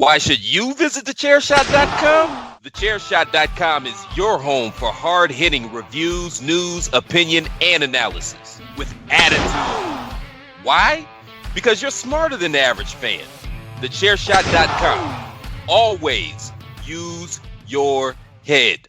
Why should you visit thechairshot.com? Thechairshot.com is your home for hard-hitting reviews, news, opinion, and analysis with attitude. Why? Because you're smarter than the average fan. Thechairshot.com. Always use your head.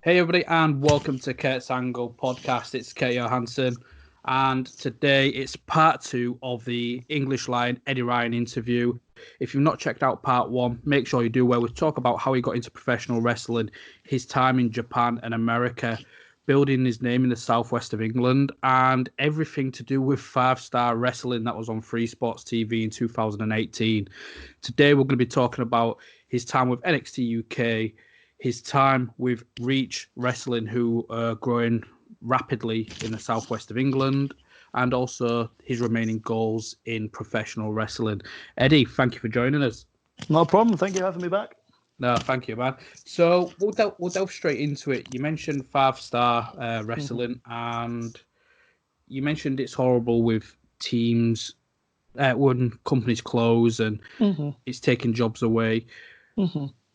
Hey everybody, and welcome to Kurt's Angle podcast. It's Kurt Johansson, and today it's part 2 of the English Lion Eddie Ryan interview. If you've not checked out part 1, make sure you do, where we talk about how he got into professional wrestling, his time in Japan and America, building his name in the southwest of England, and everything to do with 5-star wrestling that was on Free Sports TV in 2018. Today we're going to be talking about his time with NXT UK, his time with Reach Wrestling, who are growing rapidly in the southwest of England, and also his remaining goals in professional wrestling. Eddie, thank you for joining us. No problem. Thank you for having me back. No, thank you, man. So we'll delve straight into it. You mentioned 5-star wrestling, and you mentioned it's horrible with teams when companies close and it's taking jobs away.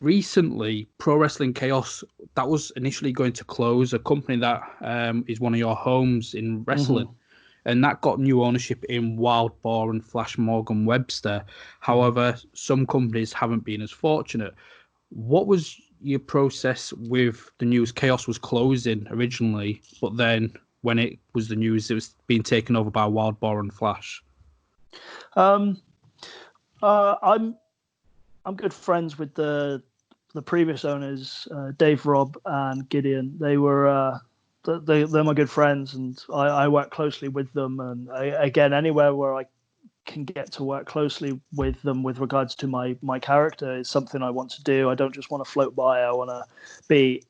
Recently, Pro Wrestling Chaos, that was initially going to close, a company that is one of your homes in wrestling, and that got new ownership in Wild Boar and Flash Morgan Webster. However, some companies haven't been as fortunate. What was your process with the news? Chaos was closing originally, but then when it was the news, it was being taken over by Wild Boar and Flash. I'm good friends with the previous owners, Dave, Rob, and Gideon. They're my good friends, and I work closely with them. And again, anywhere where I can get to work closely with them with regards to my character is something I want to do. I don't just want to float by. I want to be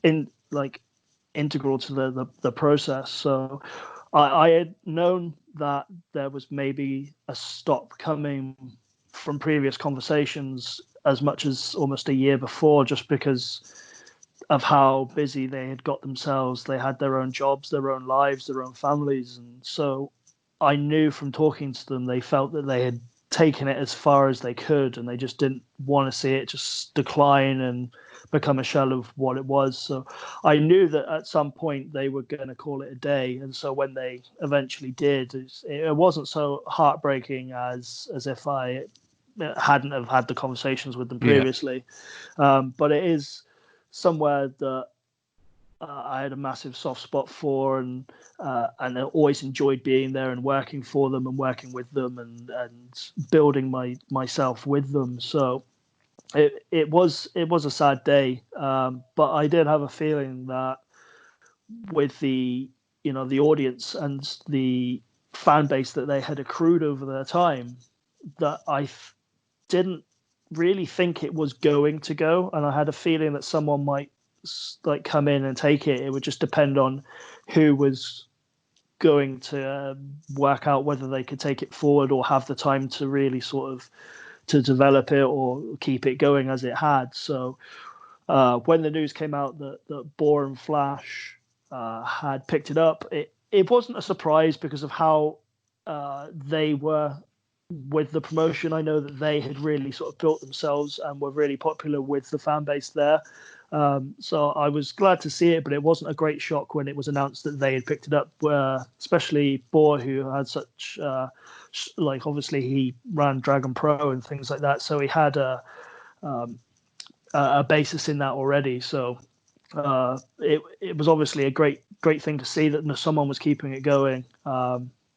integral to the process. So I had known that there was maybe a stop coming from previous conversations as much as almost a year before, just because of how busy they had got themselves. They had their own jobs, their own lives, their own families. And so I knew from talking to them, they felt that they had taken it as far as they could, and they just didn't want to see it just decline and become a shell of what it was. So I knew that at some point they were going to call it a day. And so when they eventually did, it wasn't so heartbreaking as if I hadn't have had the conversations with them previously. But it is somewhere that I had a massive soft spot for, and I always enjoyed being there and working for them and working with them and building myself with them. So it was a sad day, but I did have a feeling that with the audience and the fan base that they had accrued over their time, that I didn't really think it was going to go, and I had a feeling that someone might come in and take it. It would just depend on who was going to work out whether they could take it forward or have the time to really sort of to develop it or keep it going as it had. So when the news came out that Boar and Flash had picked it up, it wasn't a surprise because of how they were with the promotion. I know that they had really sort of built themselves and were really popular with the fan base there. So I was glad to see it, but it wasn't a great shock when it was announced that they had picked it up, especially Boar, who had such, obviously he ran Dragon Pro and things like that. So he had a basis in that already. So it was obviously a great thing to see that someone was keeping it going.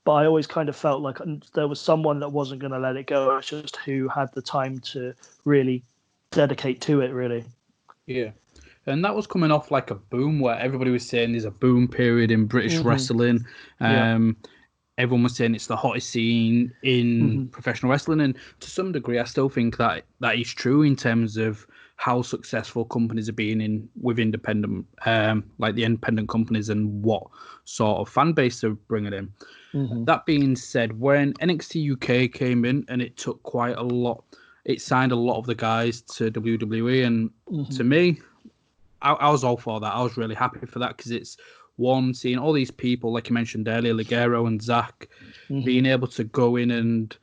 But I always kind of felt like there was someone that wasn't going to let it go. It's just who had the time to really dedicate to it, really. Yeah. And that was coming off like a boom where everybody was saying there's a boom period in British wrestling. Everyone was saying it's the hottest scene in professional wrestling. And to some degree, I still think that is true in terms of how successful companies are being with independent, like the independent companies, and what sort of fan base they're bringing in. That being said, when NXT UK came in and it took quite a lot, it signed a lot of the guys to WWE, and to me, I was all for that. I was really happy for that because it's one, seeing all these people, like you mentioned earlier, Ligero and Zach, being able to go in and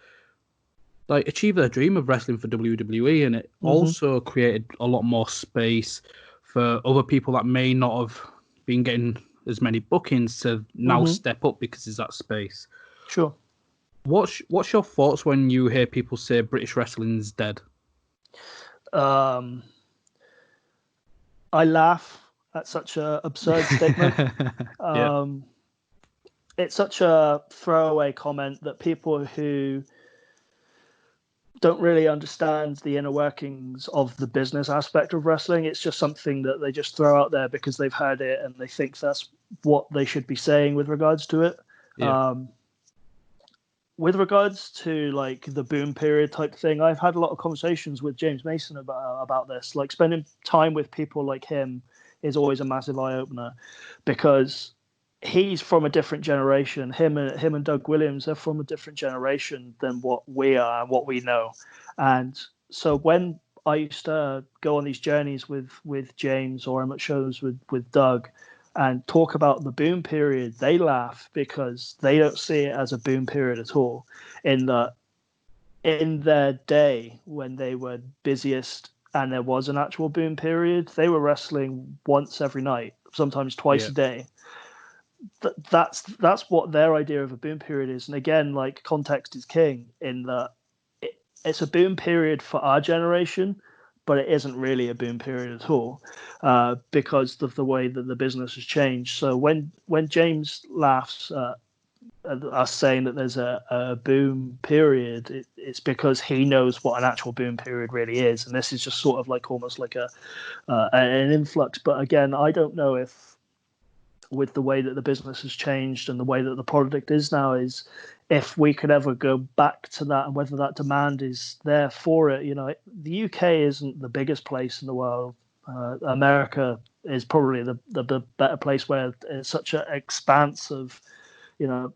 like achieve their dream of wrestling for WWE, and it also created a lot more space for other people that may not have been getting as many bookings to now step up because there's that space. Sure. What's your thoughts when you hear people say British wrestling's dead? I laugh at such an absurd statement. It's such a throwaway comment that people who don't really understand the inner workings of the business aspect of wrestling, it's just something that they just throw out there because they've heard it and they think that's what they should be saying with regards to it. With regards to like the boom period type thing, I've had a lot of conversations with James Mason about this. Like spending time with people like him is always a massive eye opener because he's from a different generation. Him and Doug Williams, they're from a different generation than what we are and what we know. And so when I used to go on these journeys with James, or I'm at shows with Doug, and talk about the boom period, they laugh because they don't see it as a boom period at all. In their day when they were busiest and there was an actual boom period, they were wrestling once every night, sometimes twice a day. That's what their idea of a boom period is. And again, like, context is king in that it's a boom period for our generation, but it isn't really a boom period at all because of the way that the business has changed. So when James laughs at us saying that there's a boom period, it's because he knows what an actual boom period really is. And this is just sort of like almost like an influx. But again, I don't know if with the way that the business has changed and the way that the product is now, is if we could ever go back to that and whether that demand is there for it. You know, the UK isn't the biggest place in the world. America is probably the better place, where it's such an expanse of, you know,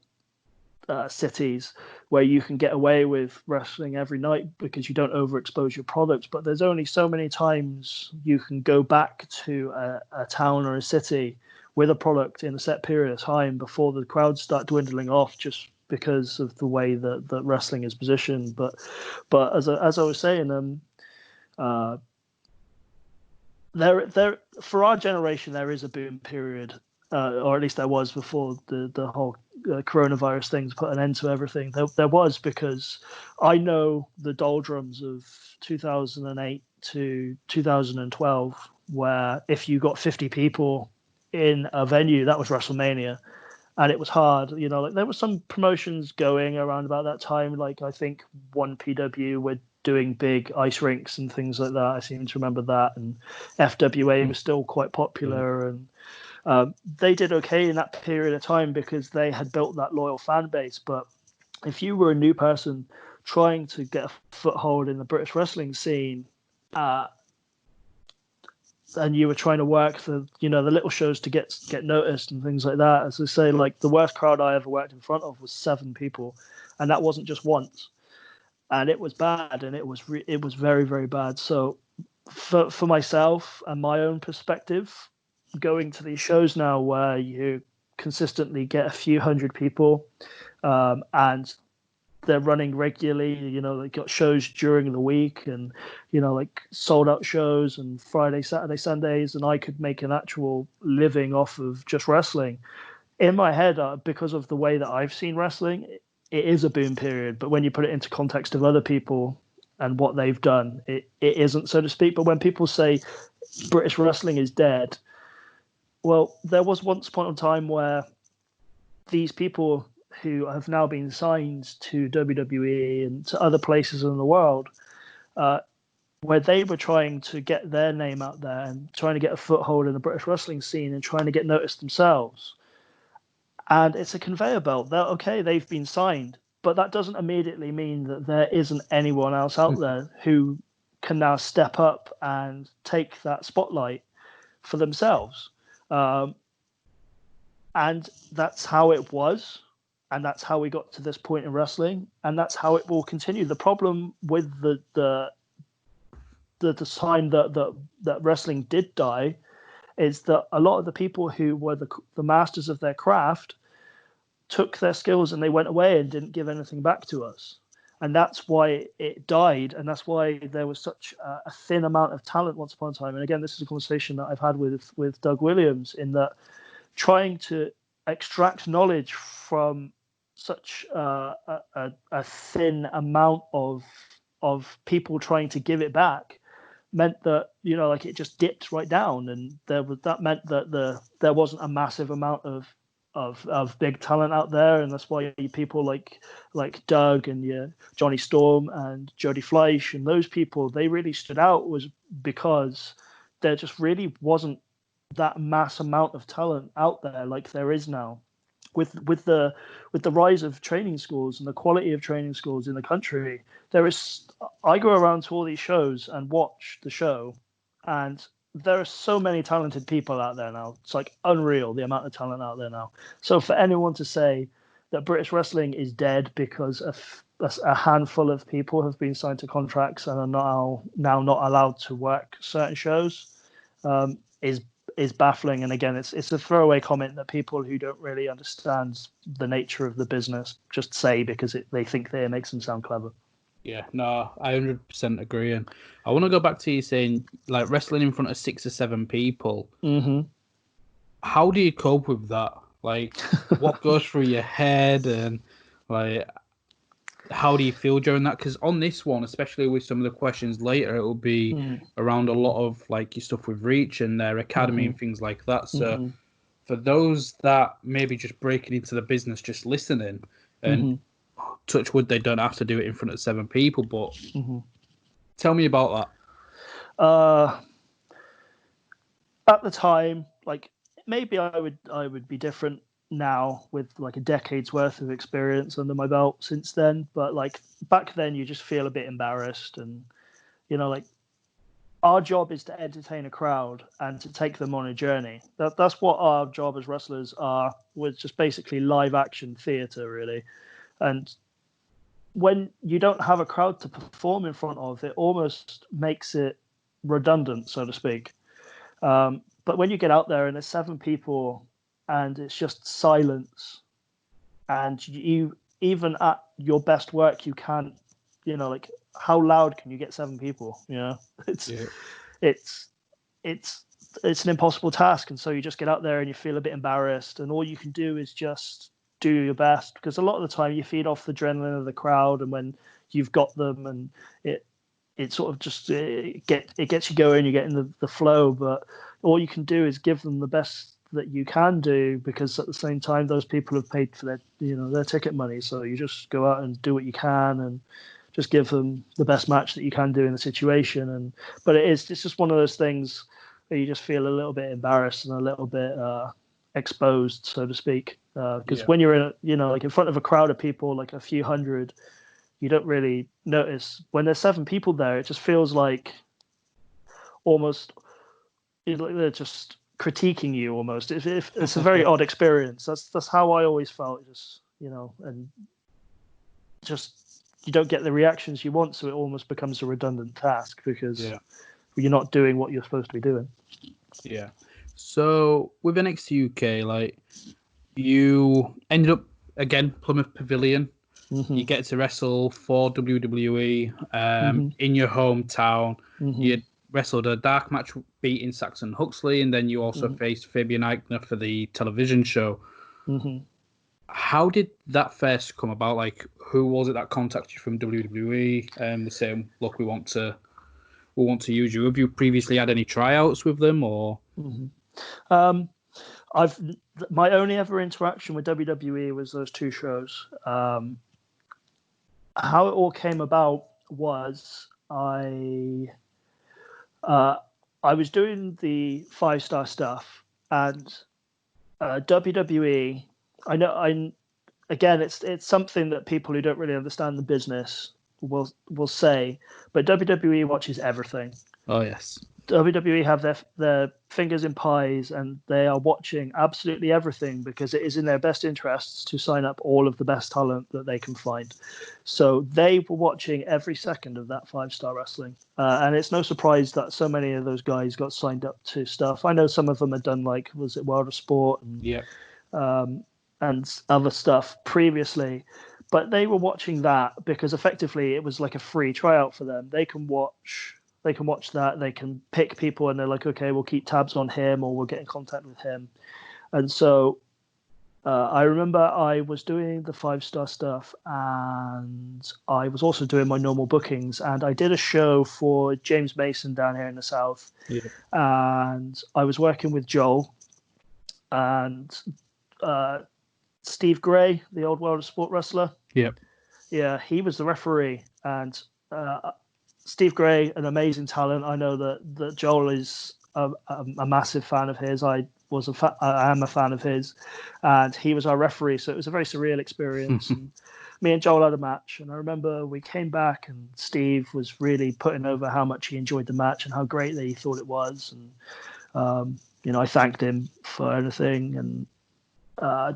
cities where you can get away with wrestling every night because you don't overexpose your products. But there's only so many times you can go back to a town or a city with a product in a set period of time before the crowds start dwindling off, just because of the way that wrestling is positioned. But as I was saying, there for our generation there is a boom period, or at least there was before the whole coronavirus things put an end to everything. There was, because I know the doldrums of 2008 to 2012, where if you got 50 people in a venue, that was WrestleMania, and it was hard. You know, like, there were some promotions going around about that time. Like, I think One PW were doing big ice rinks and things like that. I seem to remember that, and FWA was still quite popular, and they did okay in that period of time because they had built that loyal fan base. But if you were a new person trying to get a foothold in the British wrestling scene, and you were trying to work the little shows to get noticed and things like that, as I say, like, the worst crowd I ever worked in front of was 7 people, and that wasn't just once, and it was bad, and it was very, very bad. So for myself and my own perspective, going to these shows now where you consistently get a few hundred people, and they're running regularly, you know, they got shows during the week, and, you know, like, sold out shows and Friday, Saturday, Sundays, and I could make an actual living off of just wrestling. In my head, because of the way that I've seen wrestling, it is a boom period. But when you put it into context of other people and what they've done, it isn't, so to speak. But when people say British wrestling is dead, well, there was once upon a time where these people who have now been signed to WWE and to other places in the world, where they were trying to get their name out there and trying to get a foothold in the British wrestling scene and trying to get noticed themselves. And it's a conveyor belt. They've been signed, but that doesn't immediately mean that there isn't anyone else out there who can now step up and take that spotlight for themselves. And that's how it was. And that's how we got to this point in wrestling. And that's how it will continue. The problem with the time that wrestling did die is that a lot of the people who were the masters of their craft took their skills and they went away and didn't give anything back to us. And that's why it died. And that's why there was such a thin amount of talent once upon a time. And again, this is a conversation that I've had with Doug Williams, in that trying to extract knowledge from such a thin amount of people trying to give it back meant that, you know, like, it just dipped right down, and that meant that there wasn't a massive amount of big talent out there. And that's why people like Doug and Johnny Storm and Jody Fleisch and those people, they really stood out, was because there just really wasn't that mass amount of talent out there like there is now. With the rise of training schools and the quality of training schools in the country, I go around to all these shows and watch the show, and there are so many talented people out there now. It's like unreal, the amount of talent out there now. So for anyone to say that British wrestling is dead because a handful of people have been signed to contracts and are now not allowed to work certain shows is baffling. And again, it's a throwaway comment that people who don't really understand the nature of the business just say because they think that it makes them sound clever. Yeah, no, I 100% agree. And I want to go back to you saying, like, wrestling in front of 6 or 7 people. Mm-hmm. How do you cope with that? Like, what goes through your head, and like, how do you feel during that? Because on this one, especially with some of the questions later, it will be around a lot of like your stuff with Reach and their academy and things like that. So for those that maybe just breaking into the business, just listening, and touch wood, they don't have to do it in front of 7 people, but tell me about that. At the time, like, maybe I would be different now with like a decade's worth of experience under my belt since then, but like back then you just feel a bit embarrassed. And, you know, like, our job is to entertain a crowd and to take them on a journey. That's what our job as wrestlers are, with just basically live action theater, really. And when you don't have a crowd to perform in front of, it almost makes it redundant, so to speak. But when you get out there and there's 7 people and it's just silence, and you, even at your best work, you can't, you know, like, how loud can you get 7 people? You know, it's an impossible task. And so you just get out there and you feel a bit embarrassed, and all you can do is just do your best, because a lot of the time you feed off the adrenaline of the crowd, and when you've got them, and it sort of just it gets you going, you get in the flow. But all you can do is give them the best that you can do, because at the same time those people have paid for their ticket money. So you just go out and do what you can and just give them the best match that you can do in the situation. But it's just one of those things that you just feel a little bit embarrassed and a little bit exposed, so to speak, because when you're in front of a crowd of people, like a few hundred, you don't really notice. When there's 7 people there, it just feels like almost they're just critiquing you almost. It's a very odd experience. That's how I always felt. Just, and just you don't get the reactions you want, so it almost becomes a redundant task because you're not doing what you're supposed to be doing. Yeah. So with NXT UK, like, you ended up again Plymouth Pavilion. You get to wrestle for WWE in your hometown. You wrestled a dark match beating Saxon Huxley, and then you also faced Fabian Aichner for the television show. How did that first come about? Like, who was it that contacted you from WWE and was saying, "Look, we want to use you"? Have you previously had any tryouts with them, or? My only ever interaction with WWE was those 2 shows. How it all came about was I was doing the 5-star stuff, and WWE. Again, it's something that people who don't really understand the business will say, but WWE watches everything. Oh yes. WWE have their fingers in pies, and they are watching absolutely everything because it is in their best interests to sign up all of the best talent that they can find. So they were watching every second of that 5-star wrestling, and it's no surprise that so many of those guys got signed up to stuff. I know some of them had done, like, was it World of Sport and other stuff previously, but they were watching that because effectively it was like a free tryout for them. They can watch that. They can pick people, and they're like, okay, we'll keep tabs on him, or we'll get in contact with him. And so I remember I was doing the 5-star stuff, and I was also doing my normal bookings. And I did a show for James Mason down here in the South. Yeah. And I was working with Joel and Steve Gray, the old World of Sport wrestler. Yep. Yeah, he was the referee. And Steve Gray, an amazing talent. I know that Joel is a massive fan of his. I am a fan of his, and he was our referee. So it was a very surreal experience. And me and Joel had a match, and I remember we came back, and Steve was really putting over how much he enjoyed the match and how great that he thought it was. And I thanked him for anything, and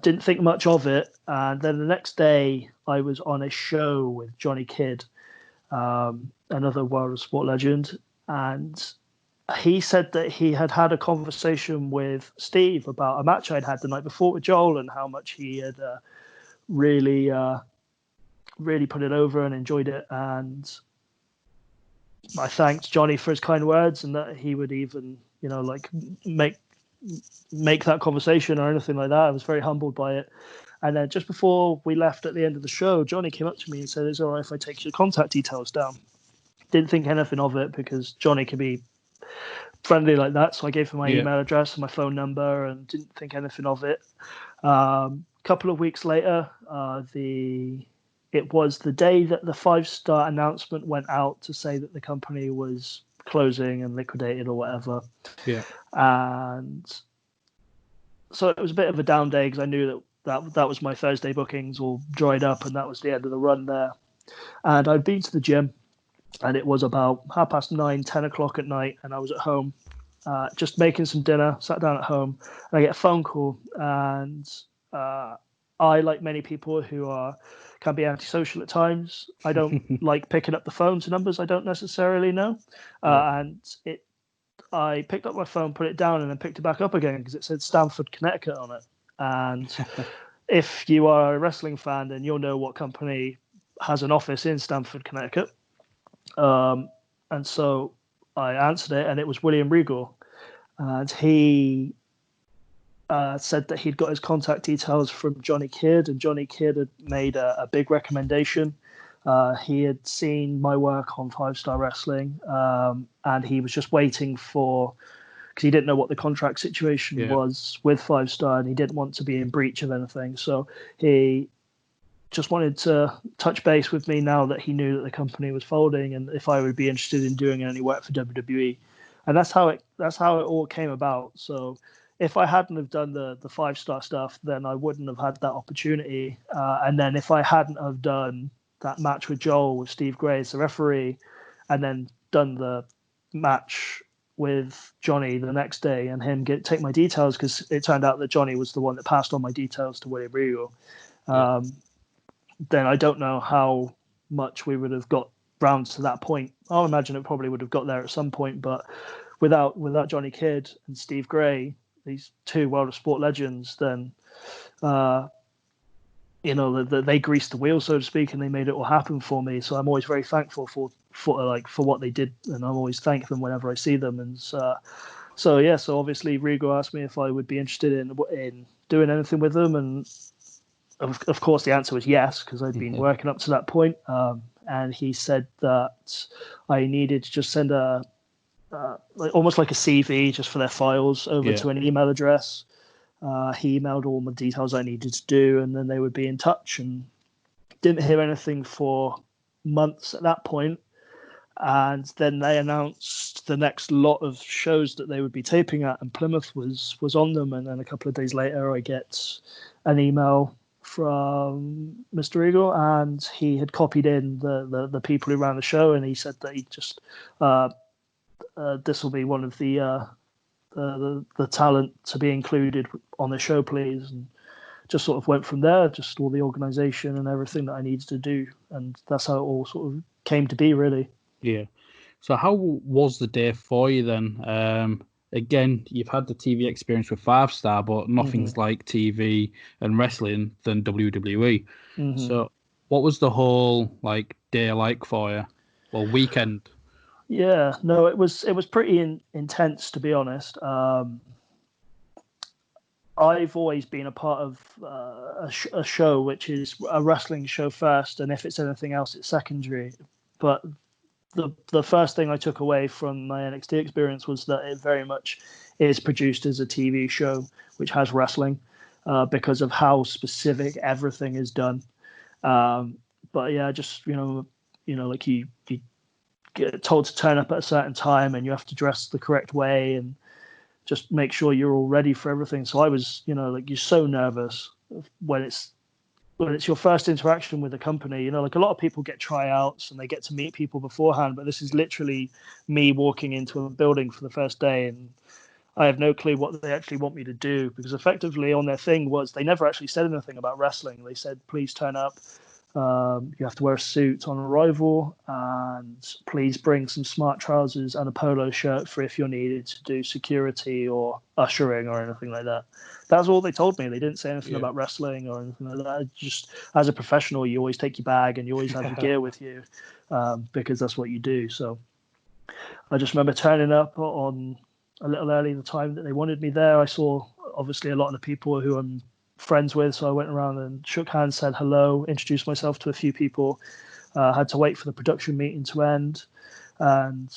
didn't think much of it. And then the next day, I was on a show with Johnny Kidd, another World of Sport legend, and he said that he had had a conversation with Steve about a match I'd had the night before with Joel, and how much he had really put it over and enjoyed it. And I thanked Johnny for his kind words, and that he would even make that conversation or anything like that. I was very humbled by it. And then just before we left at the end of the show, Johnny came up to me and said, "Is it all right if I take your contact details down?" Didn't think anything of it because Johnny can be friendly like that. So I gave him my email address and my phone number and didn't think anything of it. Couple of weeks later, it was the day that the 5-star announcement went out to say that the company was closing and liquidated or whatever. Yeah. And so it was a bit of a down day because I knew that was my Thursday bookings all dried up, and that was the end of the run there. And I'd been to the gym, and it was about 9:30, 10 o'clock at night, and I was at home just making some dinner, sat down at home, and I get a phone call. And I, like many people who can be antisocial at times, I don't like picking up the phone to numbers I don't necessarily know. And I picked up my phone, put it down, and then picked it back up again because it said Stamford, Connecticut on it. And if you are a wrestling fan, then you'll know what company has an office in Stamford, Connecticut. And so I answered it, and it was William Regal. And he said that he'd got his contact details from Johnny Kidd, and Johnny Kidd had made a big recommendation. He had seen my work on 5-star wrestling, and he was just waiting because he didn't know what the contract situation was with 5-star, and he didn't want to be in breach of anything. So he just wanted to touch base with me now that he knew that the company was folding, and if I would be interested in doing any work for WWE. And that's how it all came about. So if I hadn't have done the 5-star stuff, then I wouldn't have had that opportunity. And then if I hadn't have done that match with Joel, with Steve Gray as the referee, and then done the match with Johnny the next day and him take my details, because it turned out that Johnny was the one that passed on my details to William Regal, then I don't know how much we would have got round to that point. I'll imagine it probably would have got there at some point, but without Johnny Kidd and Steve Gray, these two World of Sport legends, then they greased the wheel, so to speak, and they made it all happen for me. So I'm always very thankful for what they did, and I'm always thank them whenever I see them. And so obviously Rigo asked me if I would be interested in doing anything with them, and of course the answer was yes, because I'd been working up to that point. And he said that I needed to just send almost like a CV just for their files over to an email address. He emailed all the details I needed to do, and then they would be in touch. And didn't hear anything for months at that point. And then they announced the next lot of shows that they would be taping at, and Plymouth was on them. And then a couple of days later, I get an email from Mr. Eagle, and he had copied in the people who ran the show, and he said that he just this will be one of the talent to be included on the show, please, and just sort of went from there, just all the organization and everything that I needed to do, and that's how it all sort of came to be, really. Yeah. So how was the day for you then? Again, you've had the TV experience with 5 Star, but nothing's like TV and wrestling than WWE. So what was the whole day like for you? Well, weekend? Yeah, no, it was pretty intense, to be honest. I've always been a part of a show which is a wrestling show first, and if it's anything else, it's secondary. But the first thing I took away from my NXT experience was that it very much is produced as a TV show, which has wrestling, because of how specific everything is done. But yeah, just like you get told to turn up at a certain time, and you have to dress the correct way, and just make sure you're all ready for everything. So I was, you're so nervous when it's your first interaction with a company. A lot of people get tryouts and they get to meet people beforehand, but this is literally me walking into a building for the first day, and I have no clue what they actually want me to do, because effectively on their thing was they never actually said anything about wrestling. They said, please turn up. You have to wear a suit on arrival, and please bring some smart trousers and a polo shirt for if you're needed to do security or ushering or anything like that. That's all they told me. They didn't say anything about wrestling or anything like that. Just as a professional, you always take your bag and you always have your gear with you, because that's what you do. So I just remember turning up on a little early the time that they wanted me there. I saw obviously a lot of the people who I'm friends with, so I went around and shook hands, said hello, introduced myself to a few people, had to wait for the production meeting to end, and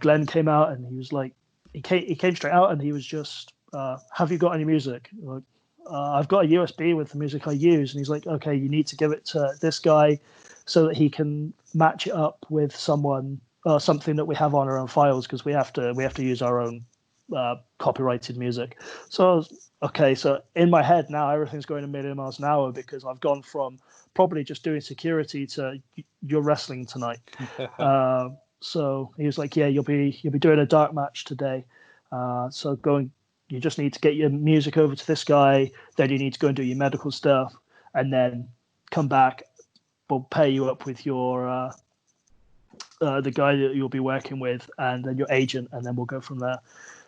Glenn came out, and he was like, he came straight out, and he was just, have you got any music? Like, I've got a USB with the music I use. And he's like, okay, you need to give it to this guy so that he can match it up with someone, something that we have on our own files, because we have to use our own copyrighted music. So I was, okay, so in my head now everything's going a million miles an hour, because I've gone from probably just doing security to you're wrestling tonight. So he was like, yeah, you'll be doing a dark match today. So you just need to get your music over to this guy, then you need to go and do your medical stuff, and then come back. We'll pay you up with your the guy that you'll be working with, and then your agent, and then we'll go from there.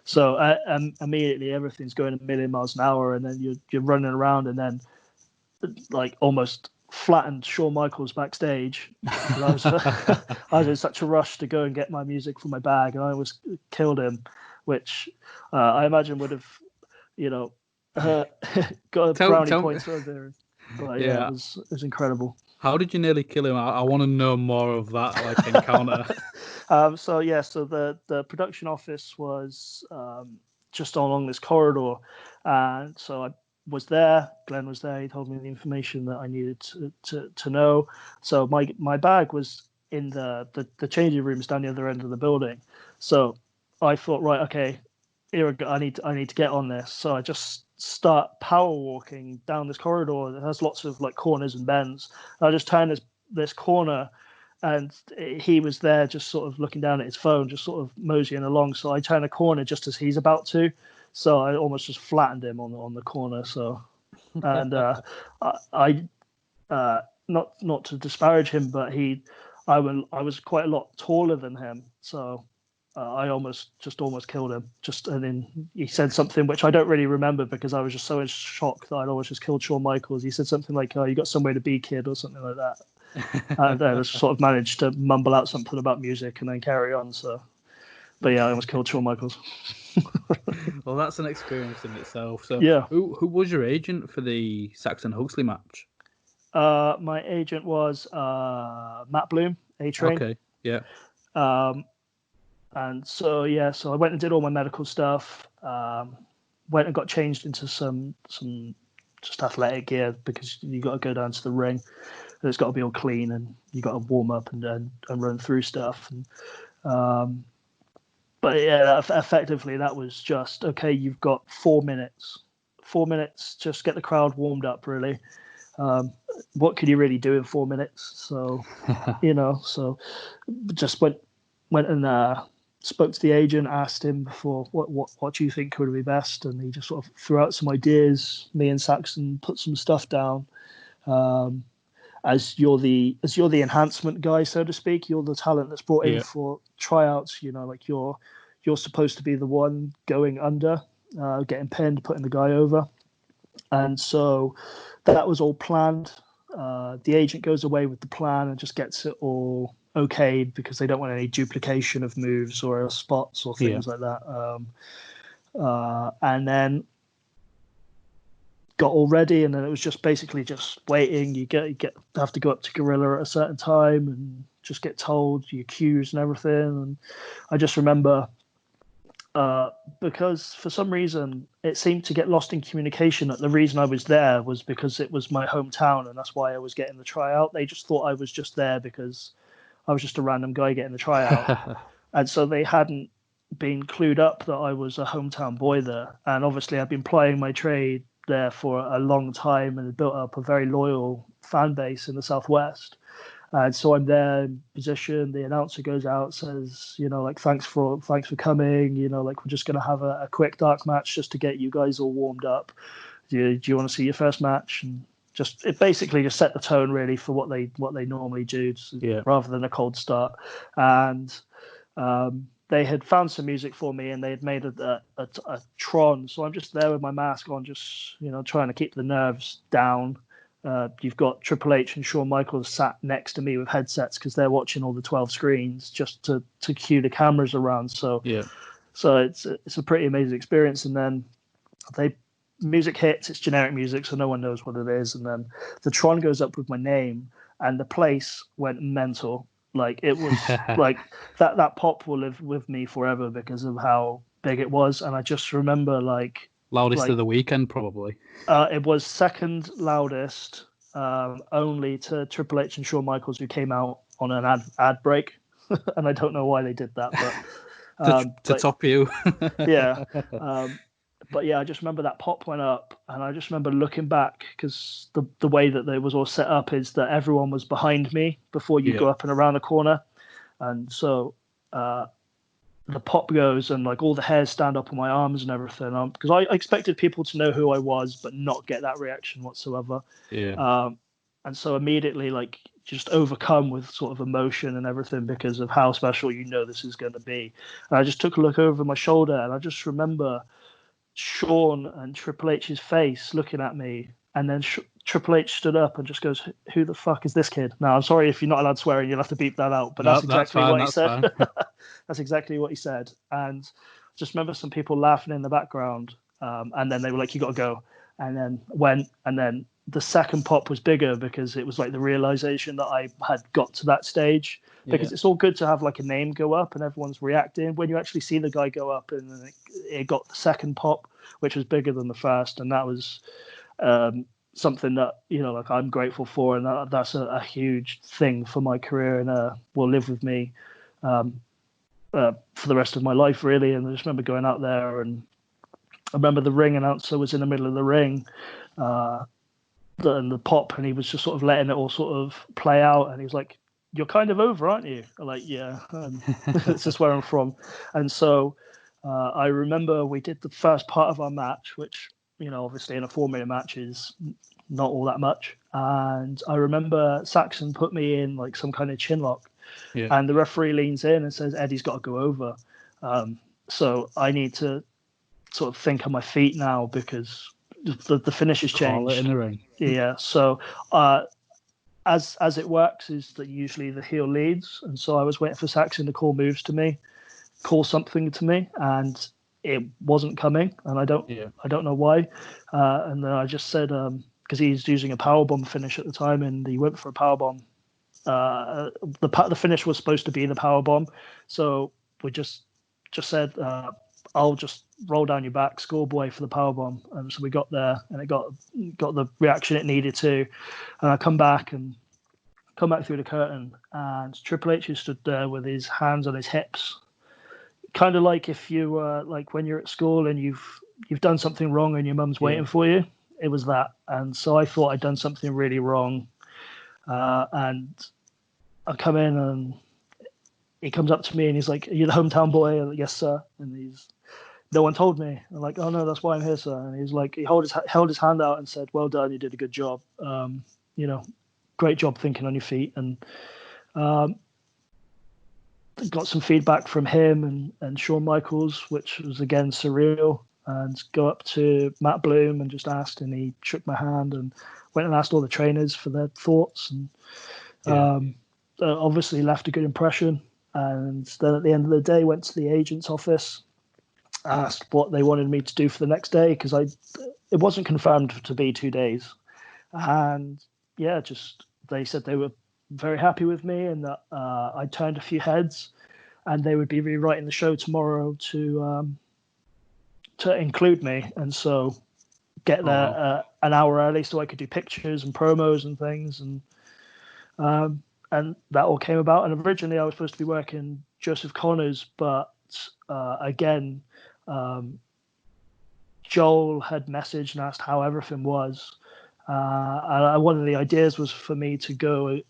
So immediately everything's going a million miles an hour, and then you're running around, and then like almost flattened Shawn Michaels backstage. I was in such a rush to go and get my music from my bag, and I almost killed him, which I imagine would have, got brownie points over there. But yeah, it was incredible. How did you nearly kill him? I want to know more of that encounter. So the production office was just along this corridor, and so I was there. Glenn was there. He told me the information that I needed to know. So my bag was in the changing rooms down the other end of the building. So I thought, right, okay, here I need to get on this. So I just start power walking down this corridor that has lots of like corners and bends. And I just turn this corner, and he was there just sort of looking down at his phone, just sort of moseying along. So I turn a corner just as he's about to. So I almost just flattened him on the corner. So, and I not to disparage him, but I was quite a lot taller than him. So I almost killed him. And then he said something which I don't really remember, because I was just so in shock that I'd almost just killed Shawn Michaels. He said something like, "Oh, you got somewhere to be, kid," or something like that. And I just sort of managed to mumble out something about music and then carry on. So, but yeah, I almost killed Shawn Michaels. Well, that's an experience in itself. So, yeah. Who was your agent for the Saxon Huxley match? My agent was Matt Bloom, A-Train. Okay, yeah. And so I went and did all my medical stuff. Went and got changed into some just athletic gear, because you got to go down to the ring, and it's got to be all clean, and you got to warm up and run through stuff. And but yeah, effectively that was just, okay, you've got 4 minutes 4 minutes, just get the crowd warmed up, really. What could you really do in 4 minutes? So, so just went and spoke to the agent, asked him before what do you think would be best, and he just sort of threw out some ideas. Me and Saxon put some stuff down. As you're the enhancement guy, so to speak, you're the talent that's brought in for tryouts. Like you're supposed to be the one going under, getting pinned, putting the guy over, and so that was all planned. The agent goes away with the plan and just gets it all okayed because they don't want any duplication of moves or spots or things like that. And then got all ready, and then it was just basically just waiting. You have to go up to Gorilla at a certain time and just get told your cues and everything. And I just remember because for some reason it seemed to get lost in communication that the reason I was there was because it was my hometown, and that's why I was getting the tryout. They just thought I was just there because I was just a random guy getting the tryout. And so they hadn't been clued up that I was a hometown boy there. And obviously I've been plying my trade there for a long time and built up a very loyal fan base in the Southwest. And so I'm there in position. The announcer goes out, says, like, thanks for coming. Like, we're just going to have a quick dark match just to get you guys all warmed up. Do you want to see your first match? And it basically just set the tone really for what they normally do, rather than a cold start. And they had found some music for me, and they had made a Tron. So I'm just there with my mask on, just trying to keep the nerves down. You've got Triple H and Shawn Michaels sat next to me with headsets because they're watching all the 12 screens just to cue the cameras around. So it's a pretty amazing experience. And then music hits. It's generic music, so no one knows what it is. And then the Tron goes up with my name, and the place went mental. Like, it was like that pop will live with me forever because of how big it was. And I just remember loudest of the weekend, probably. It was second loudest, only to Triple H and Shawn Michaels, who came out on an ad break, and I don't know why they did that, but to top you. Yeah. But yeah, I just remember that pop went up, and I just remember looking back because the way that it was all set up is that everyone was behind me before you go up and around the corner, and so the pop goes and like all the hairs stand up on my arms and everything, because I expected people to know who I was but not get that reaction whatsoever. And so immediately, like, just overcome with sort of emotion and everything because of how special this is going to be. And I just took a look over my shoulder, and I just remember Shawn and Triple H's face looking at me, and then Triple H stood up and just goes, "Who the fuck is this kid?" Now, I'm sorry if you're not allowed swearing, you'll have to beep that out, but that's exactly what he said. That's exactly what he said. And just remember some people laughing in the background, and then they were like, "You got to go." And then went, and then the second pop was bigger because it was like the realization that I had got to that stage. Because it's all good to have like a name go up and everyone's reacting. When you actually see the guy go up, and then it got the second pop, which was bigger than the first, and that was something that like I'm grateful for, and that's a huge thing for my career, and will live with me for the rest of my life, really. And I just remember going out there, and I remember the ring announcer was in the middle of the ring, and the pop, and he was just sort of letting it all sort of play out, and he was like, "You're kind of over, aren't you?" I'm like, "Yeah, this is where I'm from." And so I remember we did the first part of our match, which, obviously in a 4-minute match is not all that much. And I remember Saxon put me in like some kind of chin lock, and the referee leans in and says, "Eddie's got to go over." So I need to sort of think on my feet now because the finish has changed. Call it in the ring. Yeah. So as it works is that usually the heel leads, and so I was waiting for Saxon to call something to me, and it wasn't coming, and I don't know why. And then I just said, because he's using a powerbomb finish at the time, and he went for a powerbomb. The finish was supposed to be the powerbomb, so we just said, "I'll just roll down your back, schoolboy for the powerbomb." And so we got there, and it got the reaction it needed to. And I come back through the curtain, and Triple H stood there with his hands on his hips, kind of like if you like when you're at school and you've you've done something wrong and your mum's waiting for you. It was that. And so I thought I'd done something really wrong. And I come in and he comes up to me and he's like, "Are you the hometown boy?" I'm like, "Yes, sir." And no one told me. I'm like, "Oh no, that's why I'm here, sir." And he's like, he held his hand out and said, "Well done, you did a good job. Great job thinking on your feet." And got some feedback from him and Shawn Michaels, which was again surreal. And go up to Matt Bloom and just asked, and he shook my hand and went and asked all the trainers for their thoughts, and obviously left a good impression. And then at the end of the day, went to the agent's office, asked what they wanted me to do for the next day, because it wasn't confirmed to be 2 days. And they said they were very happy with me and that I turned a few heads, and they would be rewriting the show tomorrow to include me, and so get there an hour early so I could do pictures and promos and things, and that all came about. And originally I was supposed to be working Joseph Connors, but again, Joel had messaged and asked how everything was, and one of the ideas was for me to go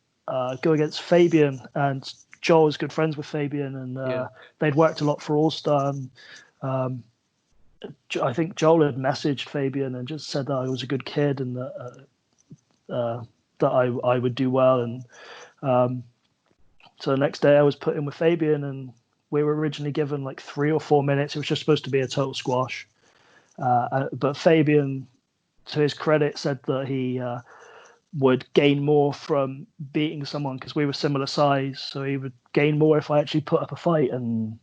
against Fabian, and Joel was good friends with Fabian, and they'd worked a lot for All Star. I think Joel had messaged Fabian and just said that I was a good kid and that I would do well. And so the next day I was put in with Fabian, and we were originally given like 3 or 4 minutes. It was just supposed to be a total squash. But Fabian, to his credit, said that he would gain more from beating someone because we were similar size. So he would gain more if I actually put up a fight, and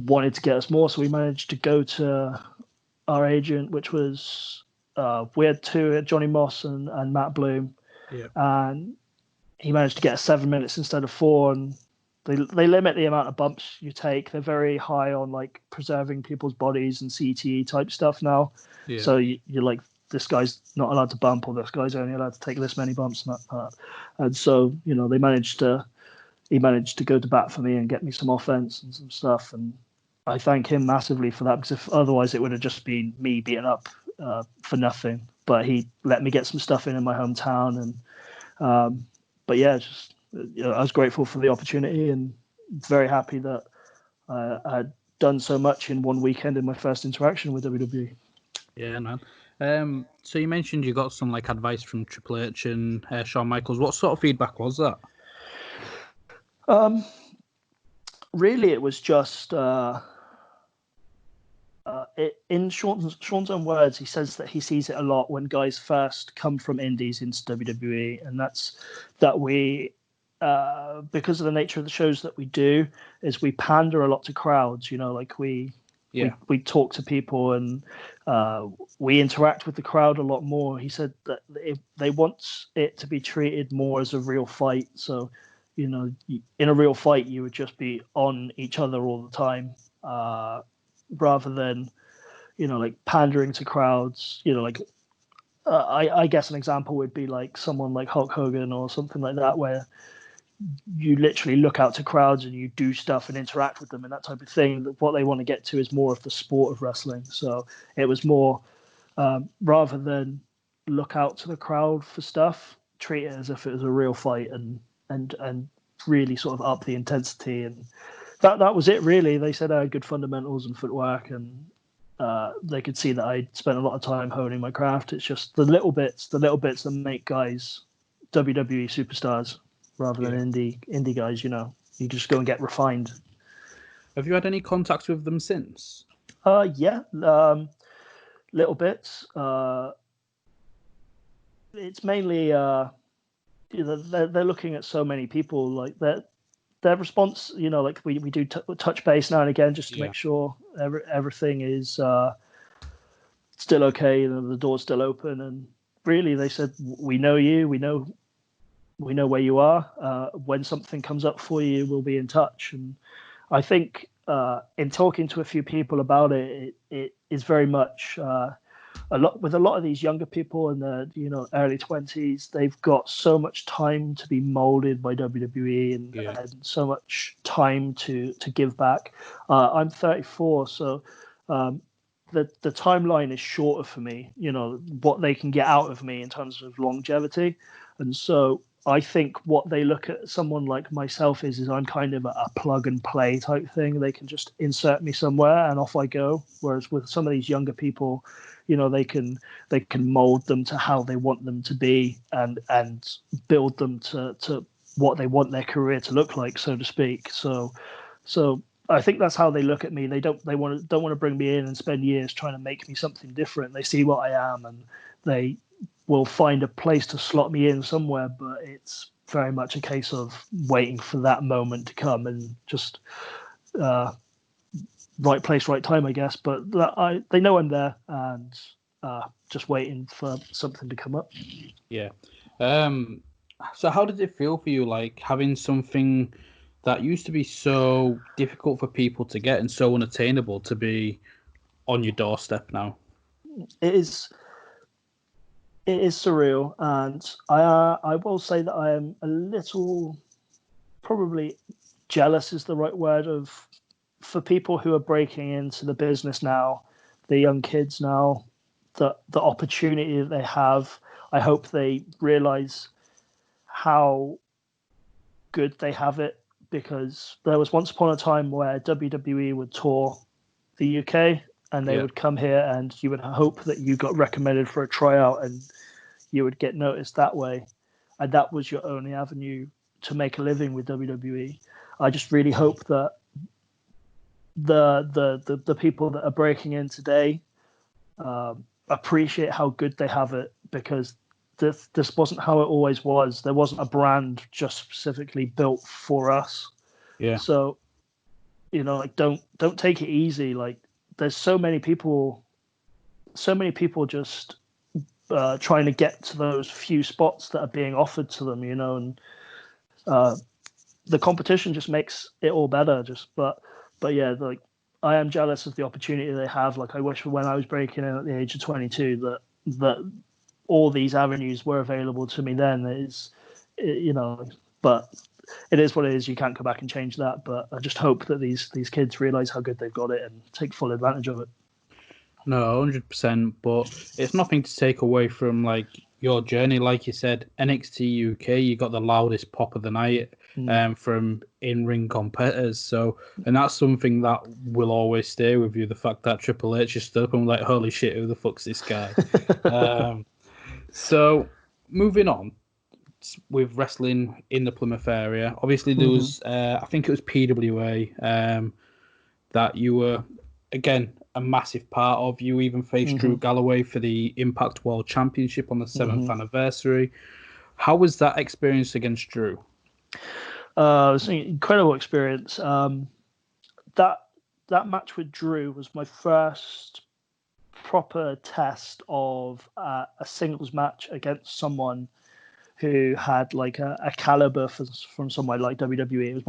wanted to get us more. So we managed to go to our agent, which was we had 2, Johnny Moss and Matt Bloom, and he managed to get us 7 minutes instead of 4. And they limit the amount of bumps you take. They're very high on like preserving people's bodies and CTE type stuff now. So you're like, this guy's not allowed to bump, or this guy's only allowed to take this many bumps and that. And so he managed to go to bat for me and get me some offense and some stuff, and I thank him massively for that, because otherwise it would have just been me beating up for nothing. But he let me get some stuff in my hometown, and I was grateful for the opportunity and very happy that I had done so much in one weekend in my first interaction with WWE. Yeah, man. So you mentioned you got some like advice from Triple H and Shawn Michaels. What sort of feedback was that? Really, it was just in Shawn's own words, he says that he sees it a lot when guys first come from indies into WWE, and that's that we, because of the nature of the shows that we do, is we pander a lot to crowds. Like we talk to people and we interact with the crowd a lot more. He said that they want it to be treated more as a real fight. So, in a real fight, you would just be on each other all the time, rather than, like pandering to crowds. I guess an example would be like someone like Hulk Hogan or something like that, where you literally look out to crowds and you do stuff and interact with them and that type of thing. What they want to get to is more of the sport of wrestling. So it was more, rather than look out to the crowd for stuff, treat it as if it was a real fight and really sort of up the intensity. And that was it, really. They said I had good fundamentals and footwork, and they could see that I spent a lot of time honing my craft. It's just the little bits that make guys WWE superstars rather than indie guys. You just go and get refined. Have you had any contact with them since? Little bits. It's mainly they're looking at so many people, like their response, like we do touch base now and again just to make sure everything is still okay, the door's still open. And really, they said, we know you, we know where you are. When something comes up for you, we'll be in touch. And I think in talking to a few people about it, it is very much a lot of these younger people in their early 20s, they've got so much time to be molded by WWE and so much time to give back. I'm 34, so the timeline is shorter for me. What they can get out of me in terms of longevity, and so I think what they look at someone like myself is I'm kind of a plug and play type thing. They can just insert me somewhere and off I go. Whereas with some of these younger people, they can mold them to how they want them to be and build them to what they want their career to look like, so to speak. So I think that's how they look at me. They don't want to bring me in and spend years trying to make me something different. They see what I am and they will find a place to slot me in somewhere, but it's very much a case of waiting for that moment to come and just right place, right time, I guess. But they know I'm there and just waiting for something to come up. Yeah. So how did it feel for you, like having something that used to be so difficult for people to get and so unattainable to be on your doorstep now? It is surreal, and I will say that I am a little, probably jealous is the right word, for people who are breaking into the business now, the young kids now, the opportunity that they have. I hope they realize how good they have it, because there was once upon a time where WWE would tour the UK and they would come here and you would hope that you got recommended for a tryout and you would get noticed that way. And that was your only avenue to make a living with WWE. I just really hope that the people that are breaking in today appreciate how good they have it, because this wasn't how it always was. There wasn't a brand just specifically built for us. Yeah. So, like don't take it easy. Like there's so many people just trying to get to those few spots that are being offered to them, and the competition just makes it all better. But yeah, like I am jealous of the opportunity they have. Like I wish when I was breaking in at the age of 22 that all these avenues were available to me then. But it is what it is. You can't go back and change that. But I just hope that these kids realize how good they've got it and take full advantage of it. No, 100%. But it's nothing to take away from like your journey. Like you said, NXT UK, you got the loudest pop of the night from in-ring competitors. So, and that's something that will always stay with you. The fact that Triple H just stood up and like, holy shit, who the fuck's this guy? So, moving on with wrestling in the Plymouth area, obviously there was, I think it was PWA that you were, again, a massive part of. You even faced Drew Galloway for the Impact World Championship on the 7th anniversary. How was that experience against Drew? It was an incredible experience. That match with Drew was my first proper test of a singles match against someone who had like a caliber from somewhere like WWE. It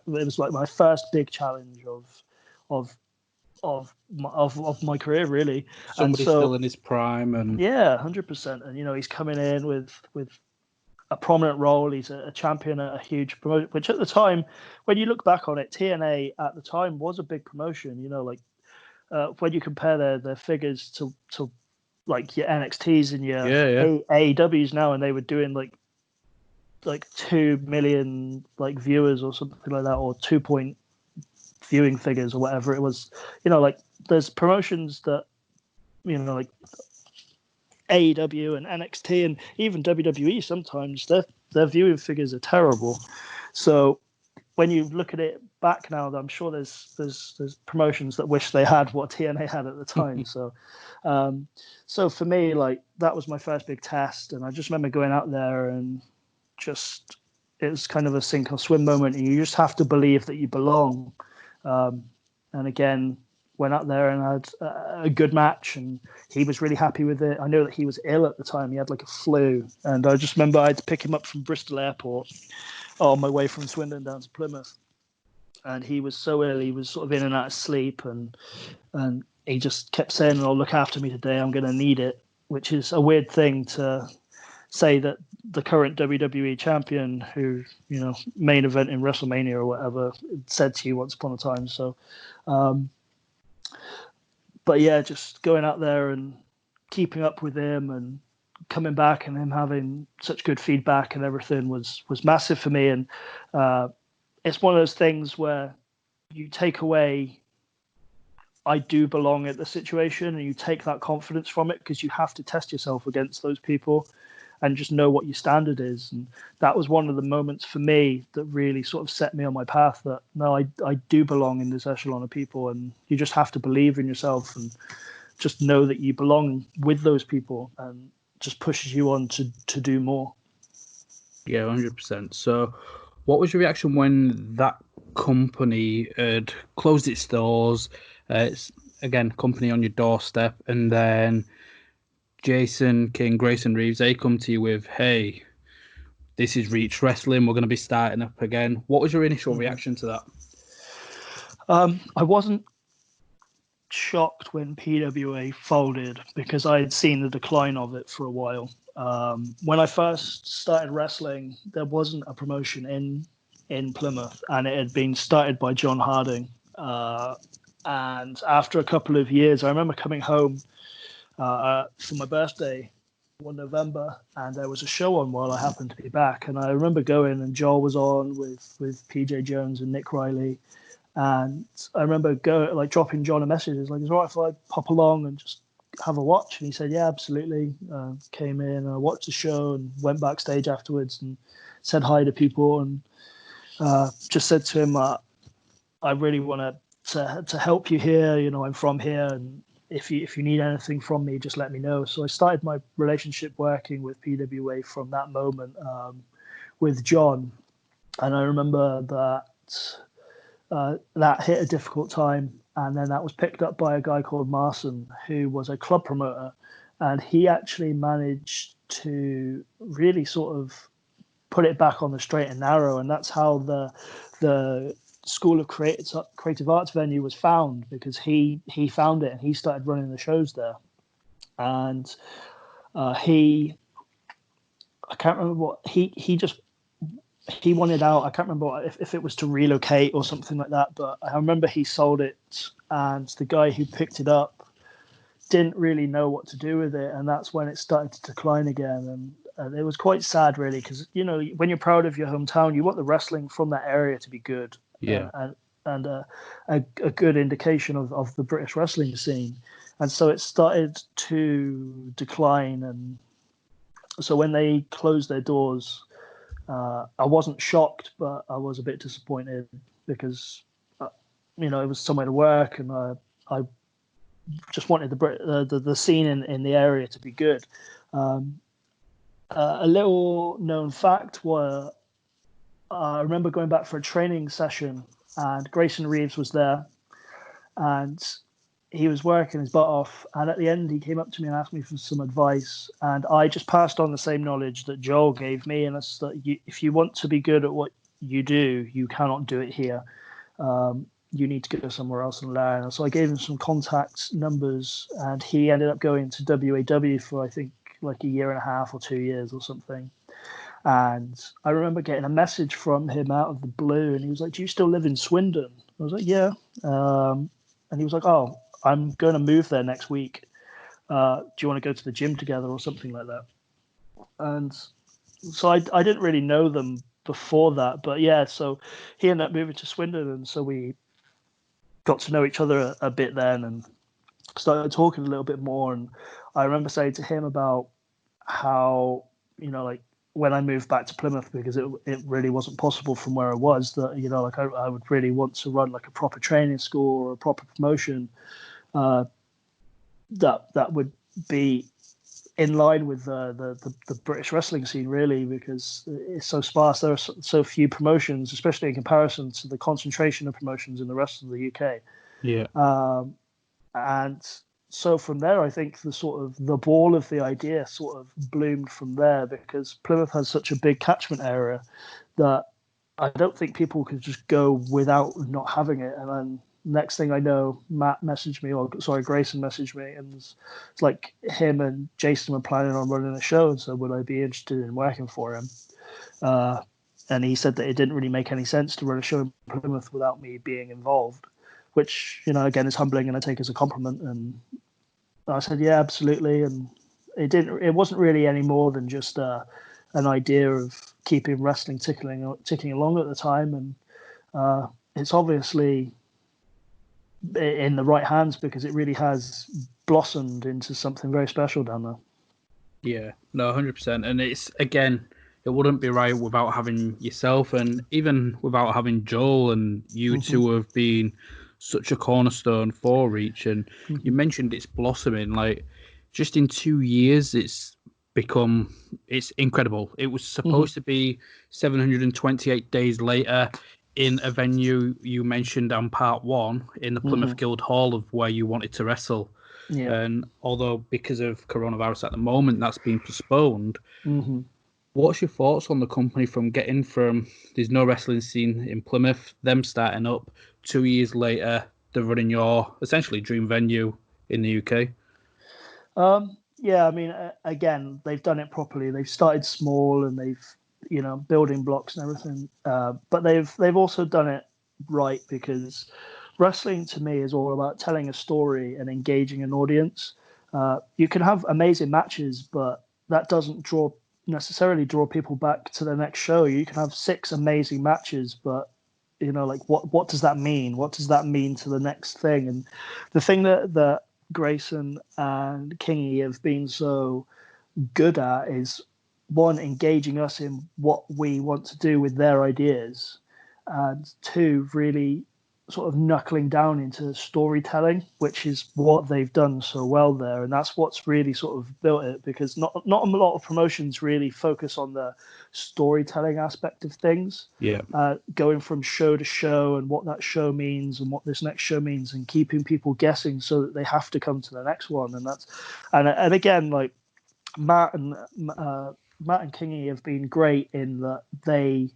was like my first big challenge of my career, really. Somebody still in his prime, and 100%. And he's coming in with a prominent role. He's a champion at a huge promotion, which at the time, when you look back on it, TNA at the time was a big promotion. When you compare their figures to like your NXTs and your AEWs now, and they were doing like 2 million like viewers or something like that, or 2 viewing figures or whatever it was. Like there's promotions that like AEW and NXT and even WWE, sometimes their viewing figures are terrible. So when you look at it back now, I'm sure there's promotions that wish they had what TNA had at the time. So for me, like that was my first big test, and I just remember going out there and it was kind of a sink or swim moment, and you just have to believe that you belong. And again, went out there and had a good match, and he was really happy with it. I know that he was ill at the time. He had like a flu, and I just remember I had to pick him up from Bristol Airport on my way from Swindon down to Plymouth. And he was so ill, he was sort of in and out of sleep, and he just kept saying, "Oh, look after me today. I'm going to need it," which is a weird thing to say that the current WWE champion, who main event in WrestleMania or whatever, said to you once upon a time. So, but yeah, just going out there and keeping up with him and coming back and him having such good feedback and everything was massive for me. And it's one of those things where you take away I do belong at the situation, and you take that confidence from it, because you have to test yourself against those people and just know what your standard is. And that was one of the moments for me that really sort of set me on my path, that no, I do belong in this echelon of people, and you just have to believe in yourself and just know that you belong with those people, and just pushes you on to do more. Yeah, 100%. So what was your reaction when that company had closed its doors? It's, again, company on your doorstep, and then Jason King, Grayson Reeves, they come to you with, hey, this is Reach Wrestling, we're going to be starting up again. What was your initial reaction to that? I wasn't shocked when PWA folded, because I had seen the decline of it for a while. When I first started wrestling, there wasn't a promotion in Plymouth, and it had been started by John Harding. And after a couple of years, I remember coming home for my birthday one November, and there was a show on while I happened to be back. And I remember going, and Joel was on with PJ Jones and Nick Riley. And I remember dropping John a message. It's like, is it all right if I pop along and just have a watch? And he said, yeah, absolutely. Came in, and I watched the show and went backstage afterwards and said hi to people, and just said to him, I really want to help you here. I'm from here, and if you need anything from me, just let me know. So I started my relationship working with PWA from that moment with John. And I remember that hit a difficult time, and then that was picked up by a guy called Marson, who was a club promoter, and he actually managed to really sort of put it back on the straight and narrow. And that's how the School of Creative Arts venue was found, because he found it and he started running the shows there. And I can't remember what he wanted out. I can't remember if it was to relocate or something like that, but I remember he sold it, and the guy who picked it up didn't really know what to do with it, and that's when it started to decline again. And it was quite sad, really, because when you're proud of your hometown, you want the wrestling from that area to be good. Yeah. And a good indication of the British wrestling scene. And so it started to decline. And so when they closed their doors, I wasn't shocked, but I was a bit disappointed, because it was somewhere to work, and I just wanted the scene in the area to be good. A little known fact was, I remember going back for a training session, and Grayson Reeves was there, and he was working his butt off. And at the end, he came up to me and asked me for some advice, and I just passed on the same knowledge that Joel gave me. And it's that if you want to be good at what you do, you cannot do it here. You need to go somewhere else and learn. And so I gave him some contact numbers, and he ended up going to WAW for, I think, like a year and a half or 2 years or something. And I remember getting a message from him out of the blue, and he was like, do you still live in Swindon? I was like, yeah. And he was like, oh, I'm going to move there next week. Do you want to go to the gym together or something like that? And so I didn't really know them before that, but yeah, so he ended up moving to Swindon, and so we got to know each other a bit then, and started talking a little bit more. And I remember saying to him about how, like, when I moved back to Plymouth, because it really wasn't possible from where I was, that, like I would really want to run like a proper training school or a proper promotion that would be in line with the British wrestling scene, really, because it's so sparse. There are so few promotions, especially in comparison to the concentration of promotions in the rest of the UK. Yeah. And so from there, I think the ball of the idea sort of bloomed from there, because Plymouth has such a big catchment area that I don't think people could just go without not having it. And then next thing I know, Grayson messaged me, and it's like him and Jason were planning on running a show, and so would I be interested in working for him? And he said that it didn't really make any sense to run a show in Plymouth without me being involved, which, again, is humbling and I take as a compliment. And I said, yeah, absolutely. And it wasn't really any more than just an idea of keeping wrestling ticking along at the time. And it's obviously in the right hands because it really has blossomed into something very special down there. Yeah, no, 100%. And it's, again, it wouldn't be right without having yourself and even without having Joel, and you two have been such a cornerstone for Reach. And you mentioned it's blossoming. Like, just in 2 years, it's incredible. It was supposed to be 728 days later in a venue you mentioned on part one in the Plymouth Guild Hall of where you wanted to wrestle. Yeah. And although because of coronavirus at the moment that's been postponed, what's your thoughts on the company from getting from there's no wrestling scene in Plymouth, them starting up 2 years later, they're running your essentially dream venue in the UK? Yeah, I mean, again, they've done it properly. They've started small and they've, building blocks and everything. But they've also done it right, because wrestling to me is all about telling a story and engaging an audience. You can have amazing matches, but that doesn't necessarily draw people back to the next show. You can have 6 amazing matches, but what does that mean? What does that mean to the next thing? And the thing that Grayson and Kingy have been so good at is, one, engaging us in what we want to do with their ideas, and 2, really sort of knuckling down into storytelling, which is what they've done so well there. And that's what's really sort of built it, because not a lot of promotions really focus on the storytelling aspect of things. Yeah. Going from show to show and what that show means and what this next show means, and keeping people guessing so that they have to come to the next one. And again, like Matt and Kingy have been great in that they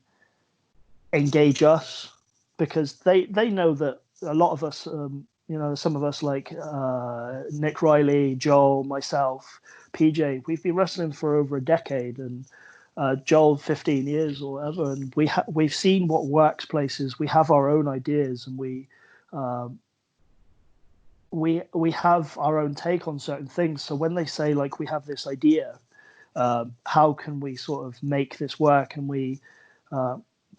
engage us, because they know that a lot of us, some of us like Nick Riley, Joel, myself, PJ, we've been wrestling for over a decade, and Joel 15 years or whatever, and we've seen what works places. We have our own ideas, and we have our own take on certain things. So when they say, like, we have this idea, how can we sort of make this work? And we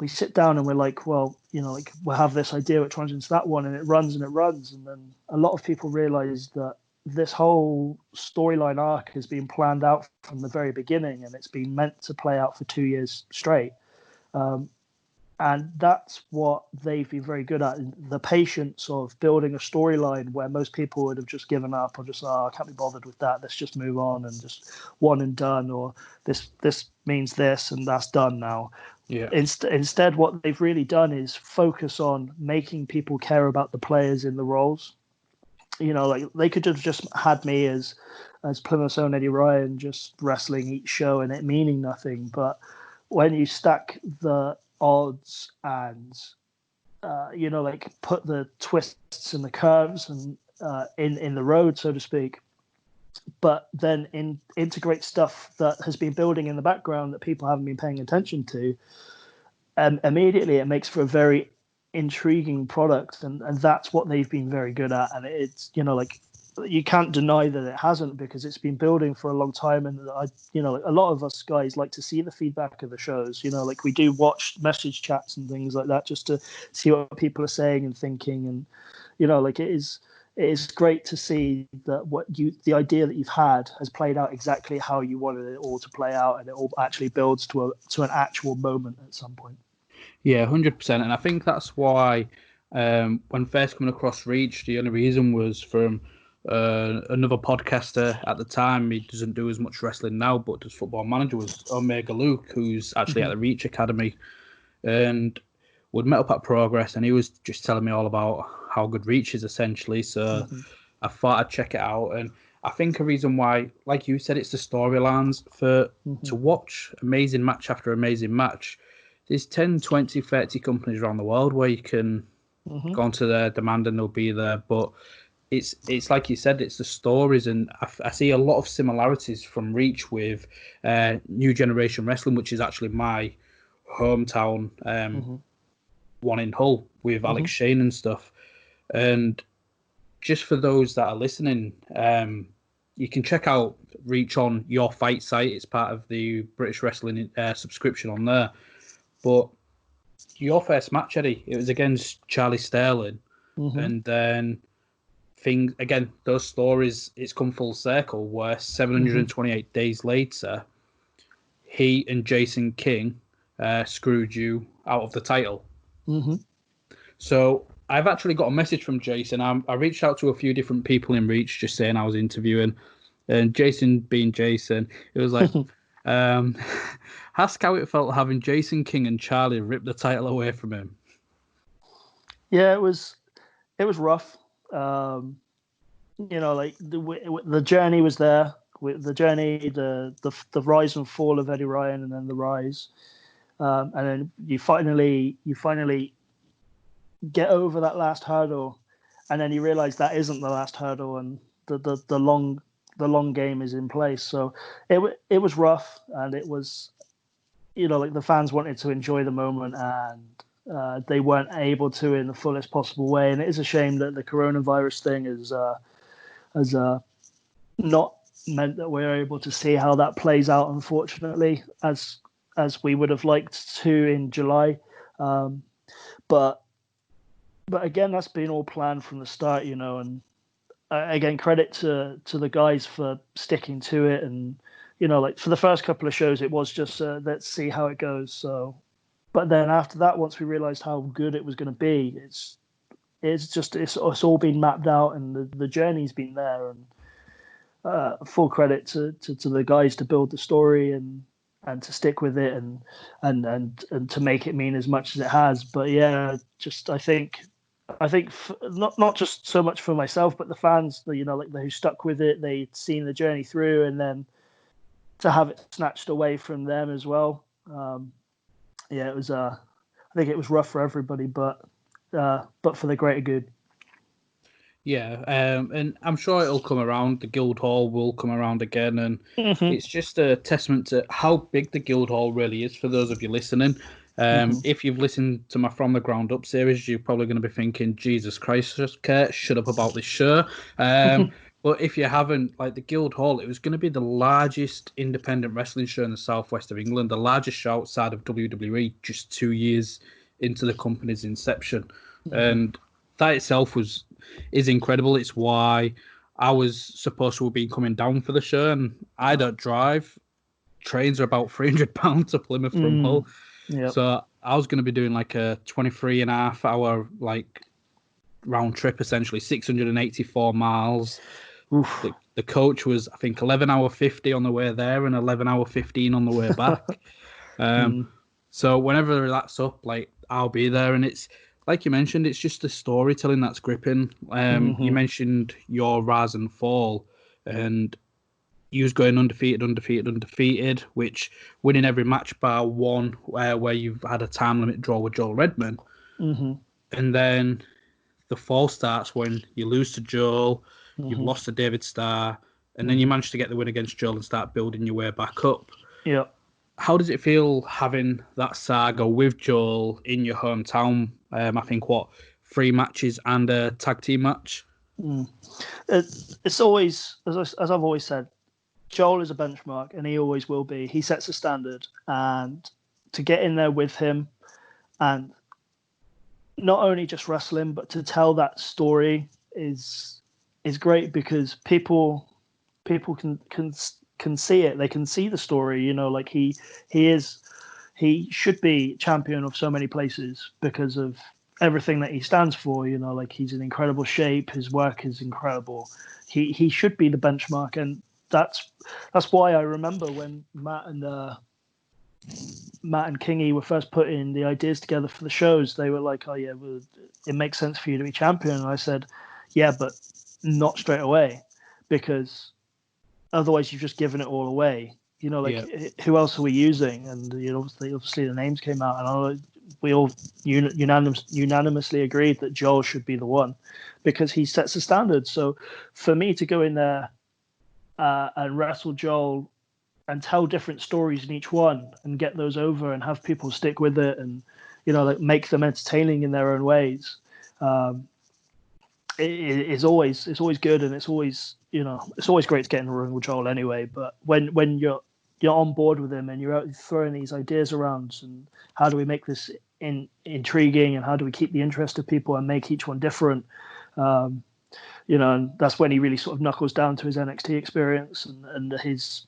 sit down and we're like, well, we'll have this idea which runs into that one, and it runs. And then a lot of people realize that this whole storyline arc has been planned out from the very beginning, and it's been meant to play out for 2 years straight. And that's what they've been very good at, the patience of building a storyline where most people would have just given up, or just, I can't be bothered with that, let's just move on, and just one and done, or this means this and that's done now. Yeah. Instead, what they've really done is focus on making people care about the players in the roles. Like, they could have just had me as Plymouth's own Eddie Ryan, just wrestling each show and it meaning nothing. But when you stack the odds and put the twists and the curves and in the road, so to speak, but then integrate stuff that has been building in the background that people haven't been paying attention to, immediately it makes for a very intriguing product, and that's what they've been very good at. And it's, you can't deny that it hasn't, because it's been building for a long time. And a lot of us guys like to see the feedback of the shows. We do watch message chats and things like that just to see what people are saying and thinking. And it is great to see that the idea that you've had has played out exactly how you wanted it all to play out, and it all actually builds to an actual moment at some point. Yeah, 100%. And I think that's why when first coming across Reach, the only reason was from another podcaster at the time. He doesn't do as much wrestling now, but does Football Manager, was Omega Luke, who's actually at the Reach Academy. And we'd met up at Progress, and he was just telling me all about how good Reach is, essentially. So I thought I'd check it out. And I think a reason why, like you said, it's the storylines to watch amazing match after amazing match. There's 10, 20, 30 companies around the world where you can go onto their demand and they'll be there. But it's like you said, it's the stories, and I see a lot of similarities from Reach with New Generation Wrestling, which is actually my hometown one in Hull with Alex Shane and stuff. And just for those that are listening, you can check out Reach on Your Fight site. It's part of the British Wrestling subscription on there. But your first match, Eddie, it was against Charlie Sterling. And then those stories, it's come full circle where 728 days later, he and Jason King screwed you out of the title. So I've actually got a message from Jason. I reached out to a few different people in Reach just saying I was interviewing. And Jason being Jason, it was like, ask how it felt having Jason King and Charlie rip the title away from him. Yeah, it was rough. Like the journey was there. The journey, the rise and fall of Eddie Ryan, and then the rise, and then you finally get over that last hurdle, and then you realize that isn't the last hurdle, and the long game is in place. So it was rough, and it was, like the fans wanted to enjoy the moment, and they weren't able to in the fullest possible way. And it is a shame that the coronavirus thing has not meant that we're able to see how that plays out, unfortunately, as we would have liked to in July. But again, that's been all planned from the start, and again, credit to the guys for sticking to it. And, like for the first couple of shows, it was just, let's see how it goes. So, but then after that, once we realized how good it was going to be, it's all been mapped out, and the journey's been there, and full credit to the guys to build the story and to stick with it and to make it mean as much as it has. But yeah, just I think not just so much for myself, but the fans, who stuck with it, they'd seen the journey through, and then to have it snatched away from them as well. It was I think it was rough for everybody, but for the greater good. Yeah, and I'm sure it'll come around. The Guildhall will come around again, and it's just a testament to how big the Guildhall really is for those of you listening. If you've listened to my From the Ground Up series, you're probably going to be thinking, Jesus Christ, Kurt, shut up about this show. But if you haven't, like the Guildhall, it was going to be the largest independent wrestling show in the southwest of England, the largest show outside of WWE, just 2 years into the company's inception. And that itself is incredible. It's why I was supposed to have been coming down for the show, and I don't drive. Trains are about £300 to Plymouth from Hull. Yep. So I was going to be doing like a 23.5-hour round trip, essentially 684 miles. The coach was, I think, 11-hour 50 on the way there and 11-hour 15 on the way back. So whenever that's up, I'll be there. And it's like you mentioned, it's just the storytelling that's gripping. You mentioned your rise and fall, and you was going undefeated, which winning every match bar one where you've had a time limit draw with Joel Redman. And then the fall starts when you lose to Joel, you've lost to David Starr, and then you manage to get the win against Joel and start building your way back up. Yeah. How does it feel having that saga with Joel in your hometown? I think, 3 matches and a tag team match? It's always, as I've always said, Joel is a benchmark, and he always will be. He sets a standard, and to get in there with him and not only just wrestling, but to tell that story is great, because people can see it. They can see the story. He should be champion of so many places because of everything that he stands for. He's in incredible shape. His work is incredible. He should be the benchmark, and that's why I remember when Matt and Kingy were first putting the ideas together for the shows. They were like, "Oh yeah, well, it makes sense for you to be champion." And I said, "Yeah, but not straight away, because otherwise you've just given it all away. Who else are we using?" And obviously the names came out, and we all unanimously agreed that Joel should be the one, because he sets the standard. So for me to go in there and wrestle Joel and tell different stories in each one and get those over and have people stick with it and, like, make them entertaining in their own ways, it's always good, and it's always great to get in the ring with Joel anyway. But when you're on board with him and you're out throwing these ideas around, and how do we make this intriguing, and how do we keep the interest of people and make each one different, and that's when he really sort of knuckles down to his NXT experience and his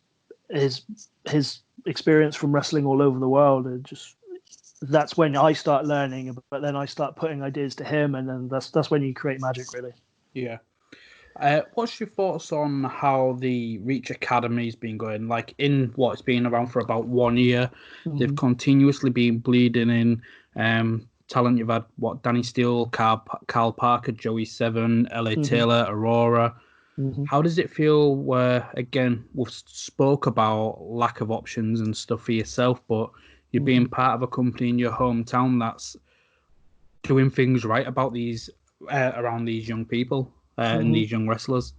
experience from wrestling all over the world. And just, that's when I start learning, but then I start putting ideas to him, and then that's when you create magic, really. Yeah. What's your thoughts on how the Reach Academy's been going? Like, in what, it's been around for about 1 year, they've continuously been bleeding in talent. You've had Danny Steele, Carl Parker, Joey Seven, LA Taylor, Aurora. How does it feel where, again, we've spoke about lack of options and stuff for yourself, but you're being part of a company in your hometown that's doing things right about these around these young people and these young wrestlers?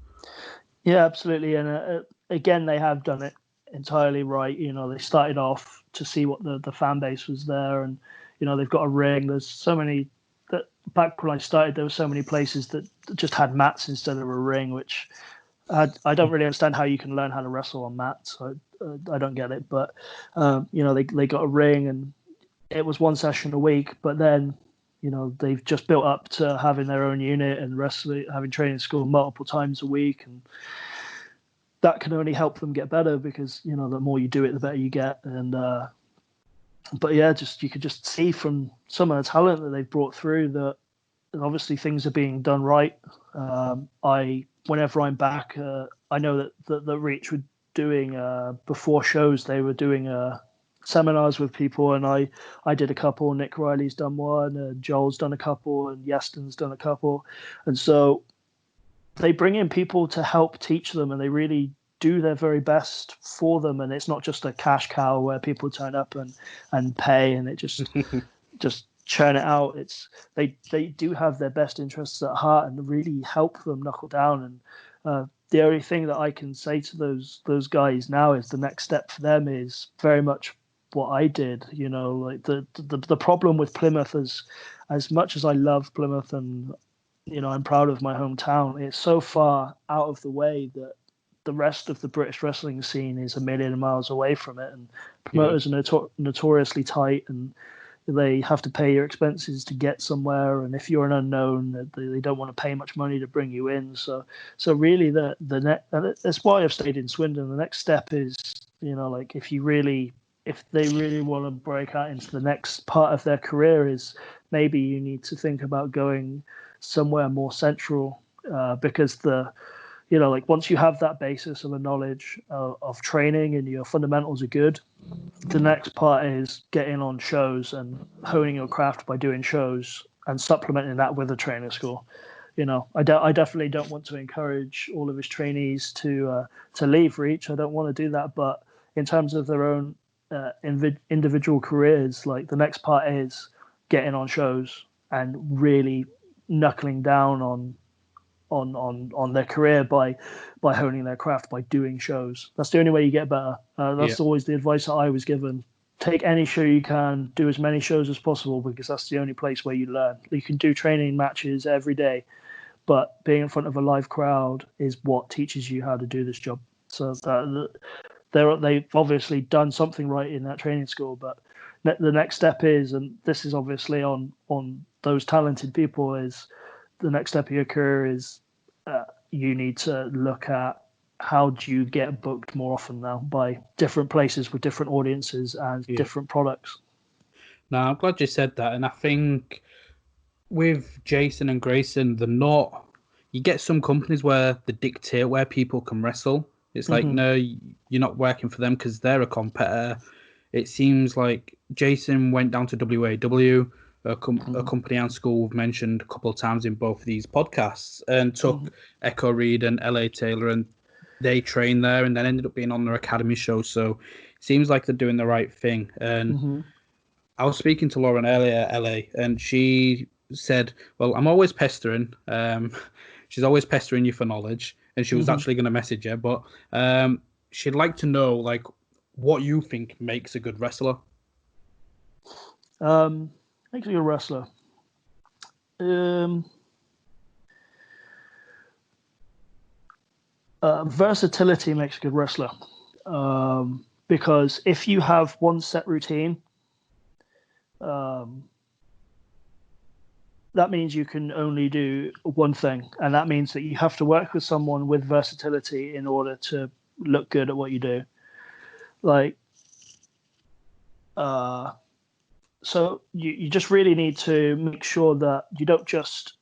Yeah, absolutely. And again, they have done it entirely right. They started off to see what the fan base was there, and they've got a ring. There's so many that back when I started, there were so many places that just had mats instead of a ring, which I don't really understand how you can learn how to wrestle on mats. I don't get it. But they got a ring, and it was one session a week. But then they've just built up to having their own unit and wrestling, having training school multiple times a week, and that can only help them get better, because the more you do it, the better you get. And but yeah, you could just see from some of the talent that they've brought through that obviously things are being done right. Whenever I'm back, I know that the Reach were doing before shows, they were doing seminars with people, and I did a couple. Nick Riley's done one, Joel's done a couple, and Yeston's done a couple. And so they bring in people to help teach them, and they really do their very best for them. And it's not just a cash cow where people turn up and pay and it just churn it out. It's they do have their best interests at heart and really help them knuckle down. And the only thing that I can say to those guys now is the next step for them is very much what I did. Like the problem with Plymouth is, as much as I love Plymouth and I'm proud of my hometown, it's so far out of the way that the rest of the British wrestling scene is a million miles away from it, and promoters are notoriously tight, and they have to pay your expenses to get somewhere, and if you're an unknown, they don't want to pay much money to bring you in. So really that's why I've stayed in Swindon. The next step is, like, if they really want to break out into the next part of their career, is maybe you need to think about going somewhere more central, because like, once you have that basis of a knowledge of training and your fundamentals are good, the next part is getting on shows and honing your craft by doing shows and supplementing that with a training school. I definitely don't want to encourage all of his trainees to leave Reach. I don't want to do that. But in terms of their own individual careers, like, the next part is getting on shows and really knuckling down on their career by honing their craft, by doing shows. That's the only way you get better. That's always the advice that I was given. Take any show you can, do as many shows as possible, because that's the only place where you learn. You can do training matches every day, but being in front of a live crowd is what teaches you how to do this job. So they've obviously done something right in that training school, but the next step is, and this is obviously on those talented people, is the next step of your career is you need to look at how do you get booked more often now by different places with different audiences and different products. No, I'm glad you said that. And I think with Jason and Grayson, you get some companies where they dictate where people can wrestle. It's like, no, you're not working for them because they're a competitor. It seems like Jason went down to WAW, a company and school we've mentioned a couple of times in both of these podcasts, and took Echo Reed and LA Taylor, and they trained there and then ended up being on their academy show. So it seems like they're doing the right thing. And I was speaking to Lauren earlier, LA, and she said, "Well, I'm always pestering. She's always pestering you for knowledge, and she was actually going to message you, but she'd like to know like what you think makes a good wrestler." Makes a good wrestler. Versatility makes a good wrestler. Because if you have one set routine, that means you can only do one thing. And that means that you have to work with someone with versatility in order to look good at what you do. So you just really need to make sure that you don't just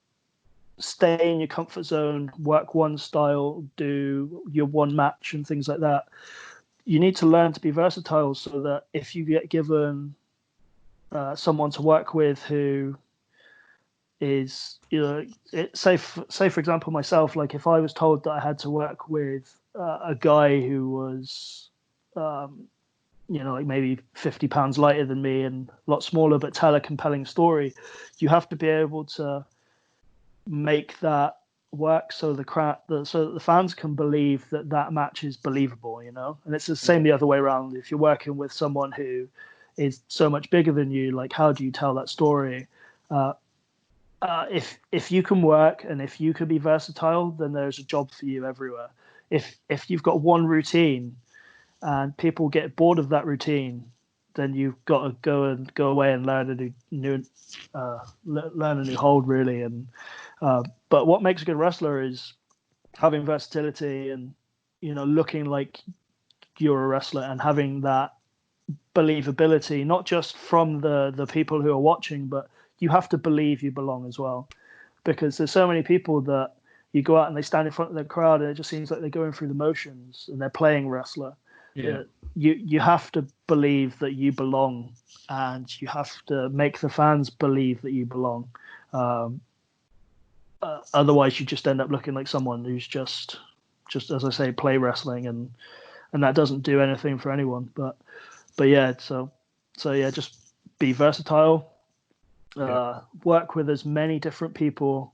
stay in your comfort zone, work one style, do your one match and things like that. You need to learn to be versatile so that if you get given someone to work with who is, say for example myself, like if I was told that I had to work with a guy who was, like maybe 50 pounds lighter than me and a lot smaller, but tell a compelling story, you have to be able to make that work so the fans can believe that match is believable, and it's the same the other way around. If you're working with someone who is so much bigger than you, like how do you tell that story? If you can work and if you can be versatile, then there's a job for you everywhere. If you've got one routine and people get bored of that routine, then you've got to go away and learn a new hold, really. And but what makes a good wrestler is having versatility and looking like you're a wrestler and having that believability, not just from the people who are watching, but you have to believe you belong as well, because there's so many people that you go out and they stand in front of the crowd and it just seems like they're going through the motions and they're playing wrestler. Yeah. You have to believe that you belong, and you have to make the fans believe that you belong. Otherwise, you just end up looking like someone who's just as I say, play wrestling, and that doesn't do anything for anyone. But yeah, so yeah, just be versatile. Work with as many different people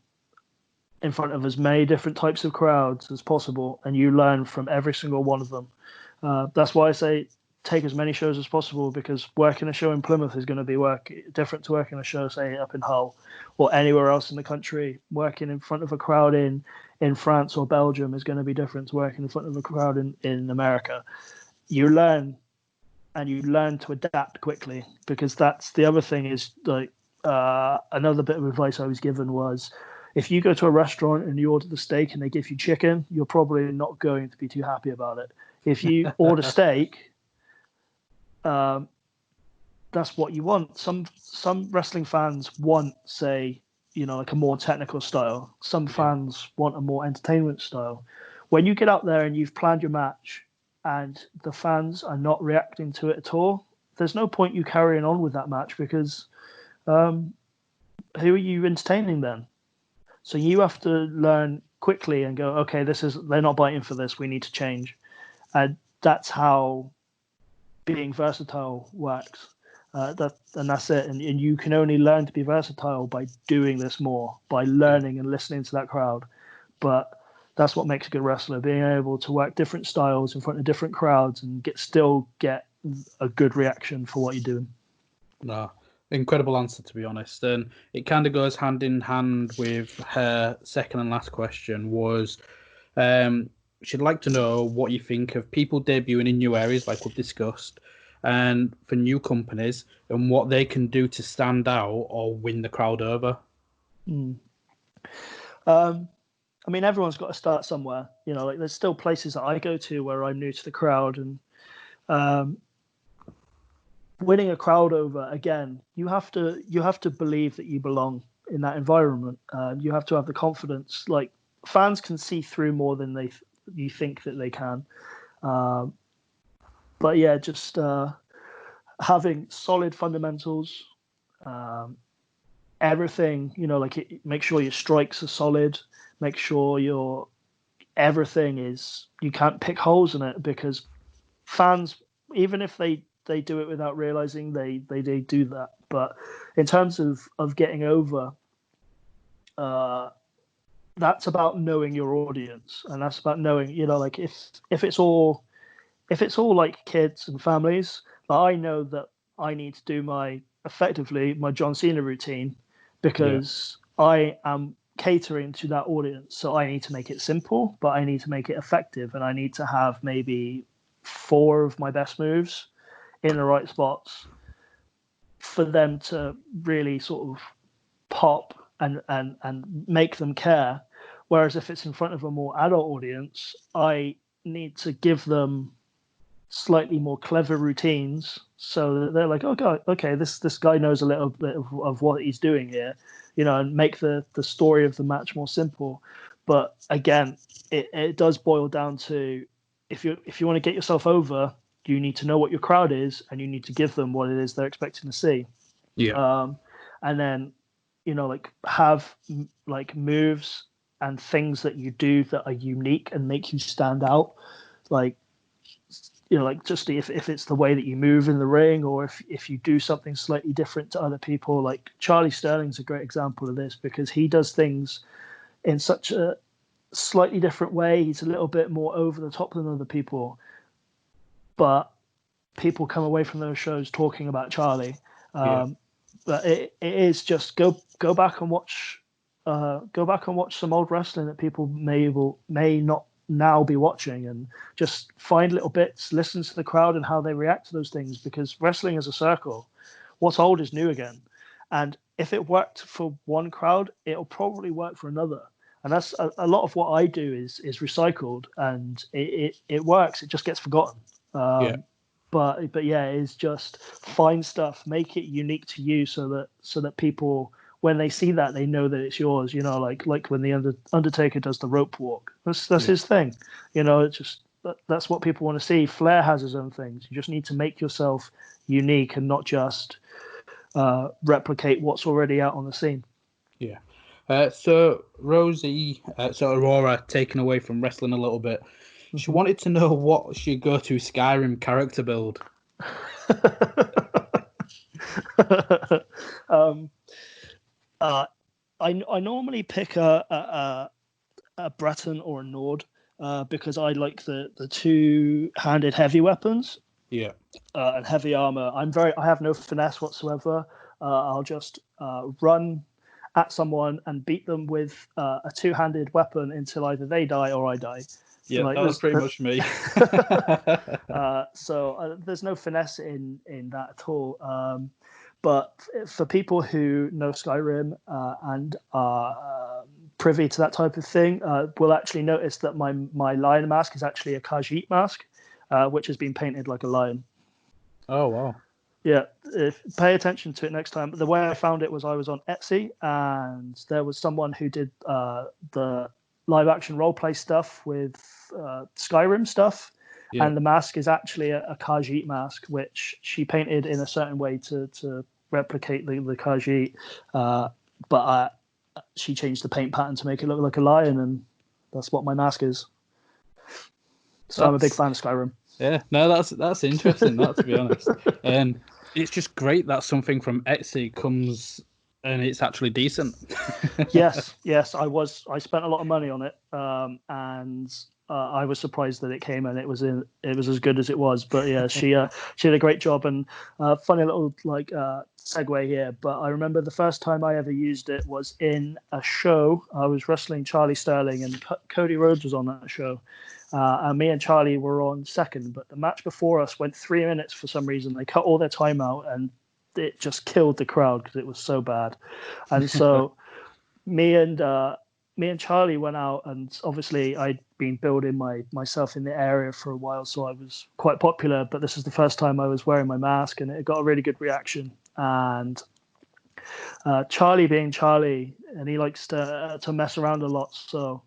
in front of as many different types of crowds as possible, and you learn from every single one of them. That's why I say take as many shows as possible, because working a show in Plymouth is going to be different to working a show, say, up in Hull or anywhere else in the country. Working in front of a crowd in France or Belgium is going to be different to working in front of a crowd in America. You learn, and you learn to adapt quickly, because that's the other thing is like another bit of advice I was given was, if you go to a restaurant and you order the steak and they give you chicken, you're probably not going to be too happy about it. If you order steak, that's what you want. Some wrestling fans want, say, like a more technical style. Some fans want a more entertainment style. When you get out there and you've planned your match and the fans are not reacting to it at all, there's no point you carrying on with that match, because who are you entertaining then? So you have to learn quickly and go, okay, they're not biting for this. We need to change. And that's how being versatile works. That's it. And you can only learn to be versatile by doing this more, by learning and listening to that crowd. But that's what makes a good wrestler, being able to work different styles in front of different crowds and still get a good reaction for what you're doing. No, incredible answer, to be honest. And it kind of goes hand in hand with her second and last question was, she'd like to know what you think of people debuting in new areas, like we've discussed, and for new companies, and what they can do to stand out or win the crowd over. I mean, everyone's got to start somewhere. Like there's still places that I go to where I'm new to the crowd, and winning a crowd over, again, you have to believe that you belong in that environment. You have to have the confidence. Like, fans can see through more than you think that they can. But yeah, just having solid fundamentals, everything, like make sure your strikes are solid, make sure everything is, you can't pick holes in it, because fans, even if they they do it without realizing they do that. But in terms of getting over, that's about knowing your audience, and that's about knowing, like if it's all like kids and families, but I know that I need to do effectively my John Cena routine because I am catering to that audience. So I need to make it simple, but I need to make it effective, and I need to have maybe 4 of my best moves in the right spots for them to really sort of pop and make them care. Whereas if it's in front of a more adult audience, I need to give them slightly more clever routines so that they're like, oh god, okay, this guy knows a little bit of what he's doing here, and make the story of the match more simple. But again, it does boil down to, if you want to get yourself over, you need to know what your crowd is, and you need to give them what it is they're expecting to see. And then have like moves and things that you do that are unique and make you stand out, like just if it's the way that you move in the ring, or if you do something slightly different to other people. Like Charlie Sterling's a great example of this, because he does things in such a slightly different way. He's a little bit more over the top than other people, but people come away from those shows talking about Charlie. But it is just go back and watch some old wrestling that people may not now be watching, and just find little bits, listen to the crowd and how they react to those things, because wrestling is a circle. What's old is new again, and if it worked for one crowd, it'll probably work for another. And that's a lot of what I do is recycled, and it works. It just gets forgotten. But yeah, it's just find stuff, make it unique to you, so that people, when they see that, they know that it's yours. Like when the Undertaker does the rope walk, that's his thing. It's just that's what people want to see. Flair has his own things. You just need to make yourself unique and not just replicate what's already out on the scene. Yeah. So Rosie, Aurora, taken away from wrestling a little bit. She wanted to know what she'd go to Skyrim character build. I normally pick a Breton or a Nord because I like the 2-handed heavy weapons. And heavy armor. I have no finesse whatsoever. I'll just run at someone and beat them with a 2-handed weapon until either they die or I die. Yeah, that was pretty much me. So there's no finesse in that at all. But for people who know Skyrim and are privy to that type of thing, will actually notice that my lion mask is actually a Khajiit mask, which has been painted like a lion. Oh, wow. Yeah, pay attention to it next time. The way I found it was I was on Etsy, and there was someone who did the live action roleplay stuff with Skyrim stuff, and the mask is actually a Khajiit mask, which she painted in a certain way to replicate the Khajiit, but she changed the paint pattern to make it look like a lion, and that's what my mask is. So I'm a big fan of Skyrim. Yeah, no, that's interesting. That, to be honest, and it's just great that something from Etsy comes and it's actually decent. Yes, I spent a lot of money on it, and I was surprised that it came and it was as good as it was. But yeah, she did a great job. And funny little segue here, but I remember the first time I ever used it was in a show. I was wrestling Charlie Sterling, and Cody Rhodes was on that show. And me and Charlie were on second, but the match before us went 3 minutes for some reason. They cut all their time out, and it just killed the crowd because it was so bad. And so me and Charlie went out, and obviously I'd been building myself in the area for a while, so I was quite popular. But this is the first time I was wearing my mask, and it got a really good reaction. And Charlie being Charlie, and he likes to mess around a lot, so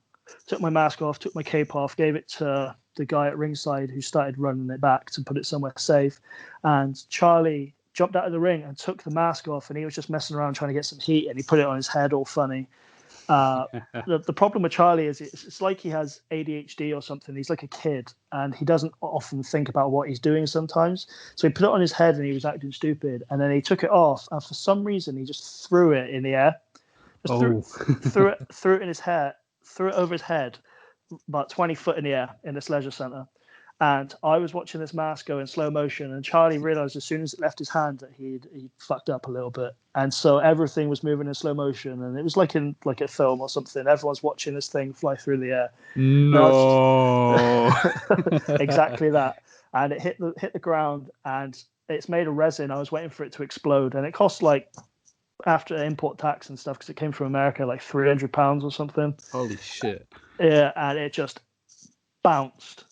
took my mask off, took my cape off, gave it to the guy at ringside who started running it back to put it somewhere safe. And Charlie jumped out of the ring and took the mask off, and he was just messing around trying to get some heat, and he put it on his head all funny. The problem with Charlie is it's like he has ADHD or something. He's like a kid, and he doesn't often think about what he's doing sometimes. So he put it on his head, and he was acting stupid. And then he took it off, and for some reason, he just threw it in the air. Just threw it in his hair, threw it over his head, about 20 foot in the air in this leisure centre. And I was watching this mask go in slow motion, and Charlie realised as soon as it left his hand that he'd fucked up a little bit, and so everything was moving in slow motion, and it was like in like a film or something. Everyone's watching this thing fly through the air. No, exactly that, and it hit the ground, and it's made of resin. I was waiting for it to explode, and it cost like, after import tax and stuff, because it came from America, like £300 or something. Holy shit! Yeah, and it just bounced,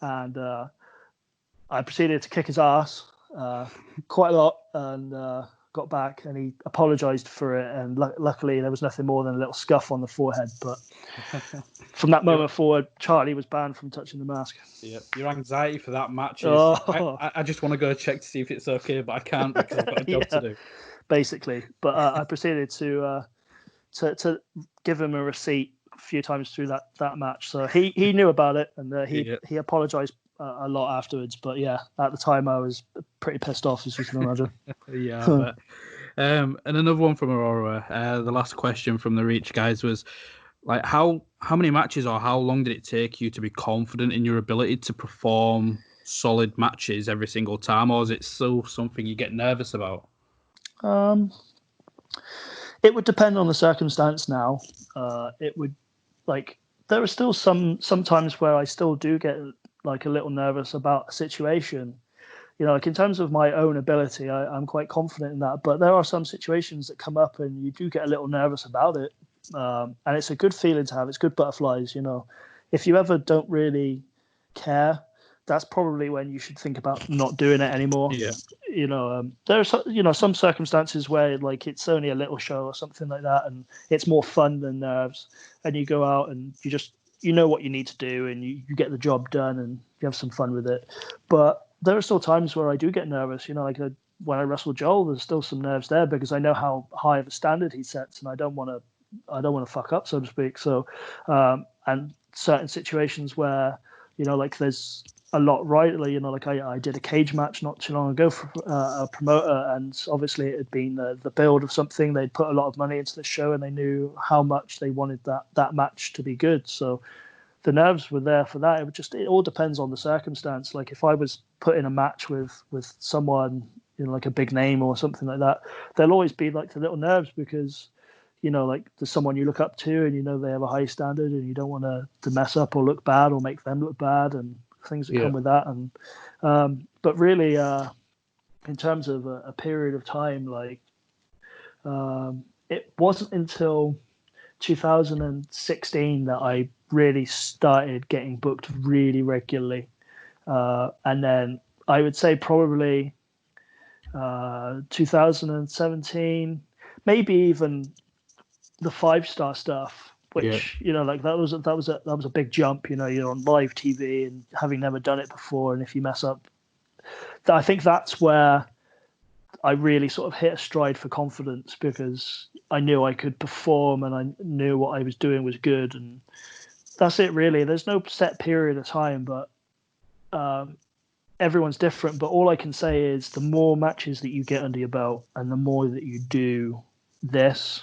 and I proceeded to kick his ass quite a lot, and got back, and he apologized for it, and luckily there was nothing more than a little scuff on the forehead. But from that moment forward, Charlie was banned from touching the mask. Yeah, your anxiety for that match is I just want to go check to see if it's okay, but I can't because I've got a job to do, basically. But I proceeded to give him a receipt a few times through that match, so he knew about it, and he apologized a lot afterwards. But yeah, at the time I was pretty pissed off, as you can imagine. Yeah. And another one from Aurora. The last question from the Reach guys was like, how many matches or how long did it take you to be confident in your ability to perform solid matches every single time, or is it still something you get nervous about? It would depend on the circumstance now. It would, like, there are still some times where I still do get like a little nervous about a situation. You know, like in terms of my own ability, I'm quite confident in that. But there are some situations that come up and you do get a little nervous about it. And it's a good feeling to have. It's good butterflies, you know. If you ever don't really care, that's probably when you should think about not doing it anymore. Yeah. You know, there are some circumstances where like it's only a little show or something like that, and it's more fun than nerves. And you go out and you know what you need to do, and you get the job done, and you have some fun with it. But there are still times where I do get nervous. You know, like when I wrestle Joel, there's still some nerves there because I know how high of a standard he sets, and I don't want to fuck up, so to speak. So, and certain situations where, you know, like there's a lot right, like, you know, like I did a cage match not too long ago for a promoter, and obviously it had been the build of something. They'd put a lot of money into the show, and they knew how much they wanted that match to be good. So the nerves were there for that. It all depends on the circumstance. Like if I was put in a match with someone, you know, like a big name or something like that, there'll always be like the little nerves because, you know, like there's someone you look up to and you know they have a high standard, and you don't want to mess up or look bad or make them look bad, and things that come with that. And but really, in terms of a period of time, like it wasn't until 2016 that I really started getting booked really regularly, and then I would say probably 2017, maybe even the 5-star stuff, which you know, like that was a big jump. You know, you're on live TV and having never done it before, and if you mess up, I think that's where I really sort of hit a stride for confidence, because I knew I could perform and I knew what I was doing was good, and that's it really. There's no set period of time, but everyone's different. But all I can say is the more matches that you get under your belt and the more that you do this,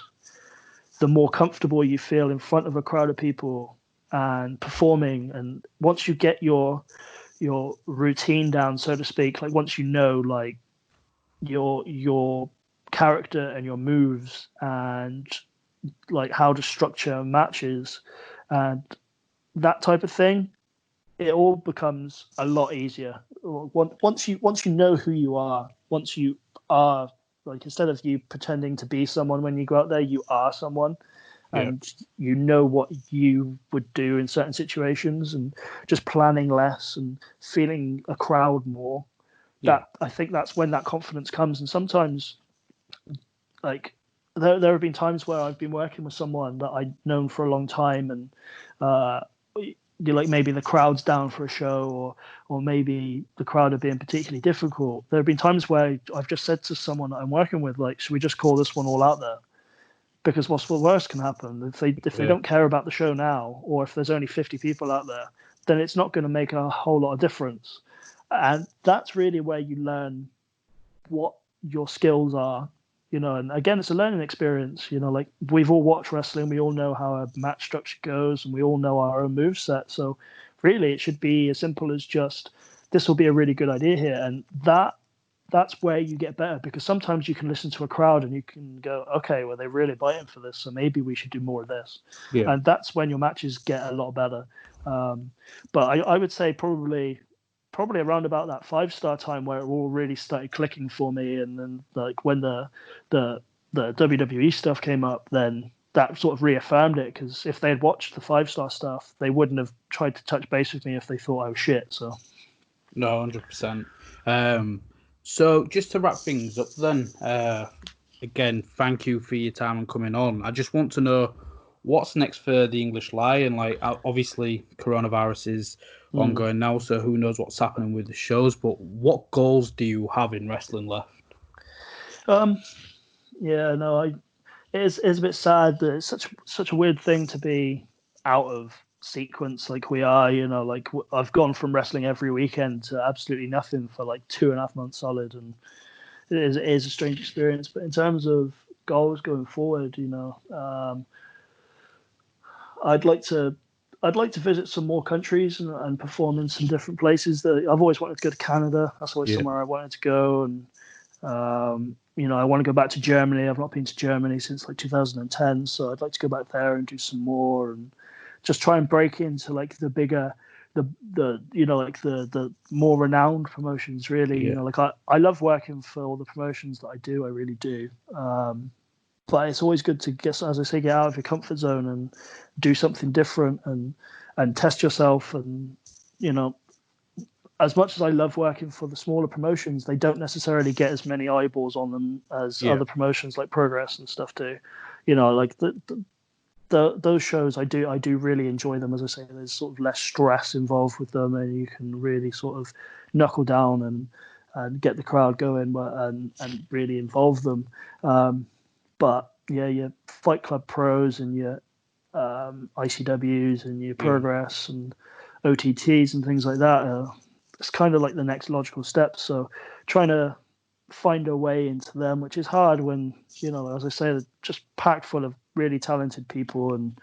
the more comfortable you feel in front of a crowd of people and performing. And once you get your routine down, so to speak, like once you know like your character and your moves and like how to structure matches and that type of thing, it all becomes a lot easier. Once you know who you are, once you are, like, instead of you pretending to be someone when you go out there, you are someone, and you know what you would do in certain situations, and just planning less and feeling a crowd more. That I think that's when that confidence comes. And sometimes, like, there have been times where I've been working with someone that I'd known for a long time, and you like maybe the crowd's down for a show, or maybe the crowd are being particularly difficult. There have been times where I've just said to someone that I'm working with, like, should we just call this one all out there? because what's the worst can happen if they don't care about the show now, or if there's only 50 people out there, then it's not going to make a whole lot of difference. And that's really where you learn what your skills are, and again, it's a learning experience. Like, we've all watched wrestling, we all know how a match structure goes, and we all know our own moveset. So really it should be as simple as just, this will be a really good idea here, and that's where you get better, because sometimes you can listen to a crowd and you can go, okay, well, they're really biting for this, so maybe we should do more of this. And that's when your matches get a lot better. But I would say probably around about that 5-star time where it all really started clicking for me, and then like when the WWE stuff came up, then that sort of reaffirmed it, because if they had watched the 5-star stuff, they wouldn't have tried to touch base with me if they thought I was shit. So no, 100%. So just to wrap things up then, again, thank you for your time and coming on. I just want to know, what's next for the English Lion? Like, obviously coronavirus is ongoing now, so who knows what's happening with the shows, but what goals do you have in wrestling left? It's a bit sad that it's such a weird thing to be out of sequence like we are. Like, I've gone from wrestling every weekend to absolutely nothing for like 2.5 months solid, and it is a strange experience. But in terms of goals going forward, I'd like to visit some more countries and perform in some different places. That I've always wanted to go to Canada. That's always somewhere I wanted to go. And I want to go back to Germany. I've not been to Germany since like 2010, so I'd like to go back there and do some more, and just try and break into like the bigger, the more renowned promotions. Really, like I love working for all the promotions that I do. I really do. But it's always good to get out of your comfort zone and do something different and test yourself. And, as much as I love working for the smaller promotions, they don't necessarily get as many eyeballs on them as other promotions like Progress and stuff do. Like those shows, I do really enjoy them. As I say, there's sort of less stress involved with them, and you can really sort of knuckle down and get the crowd going and really involve them. But your Fight Club Pros and your ICWs and your Progress and OTTs and things like that, it's kind of like the next logical step. So trying to find a way into them, which is hard when, as I say, they're just packed full of really talented people. And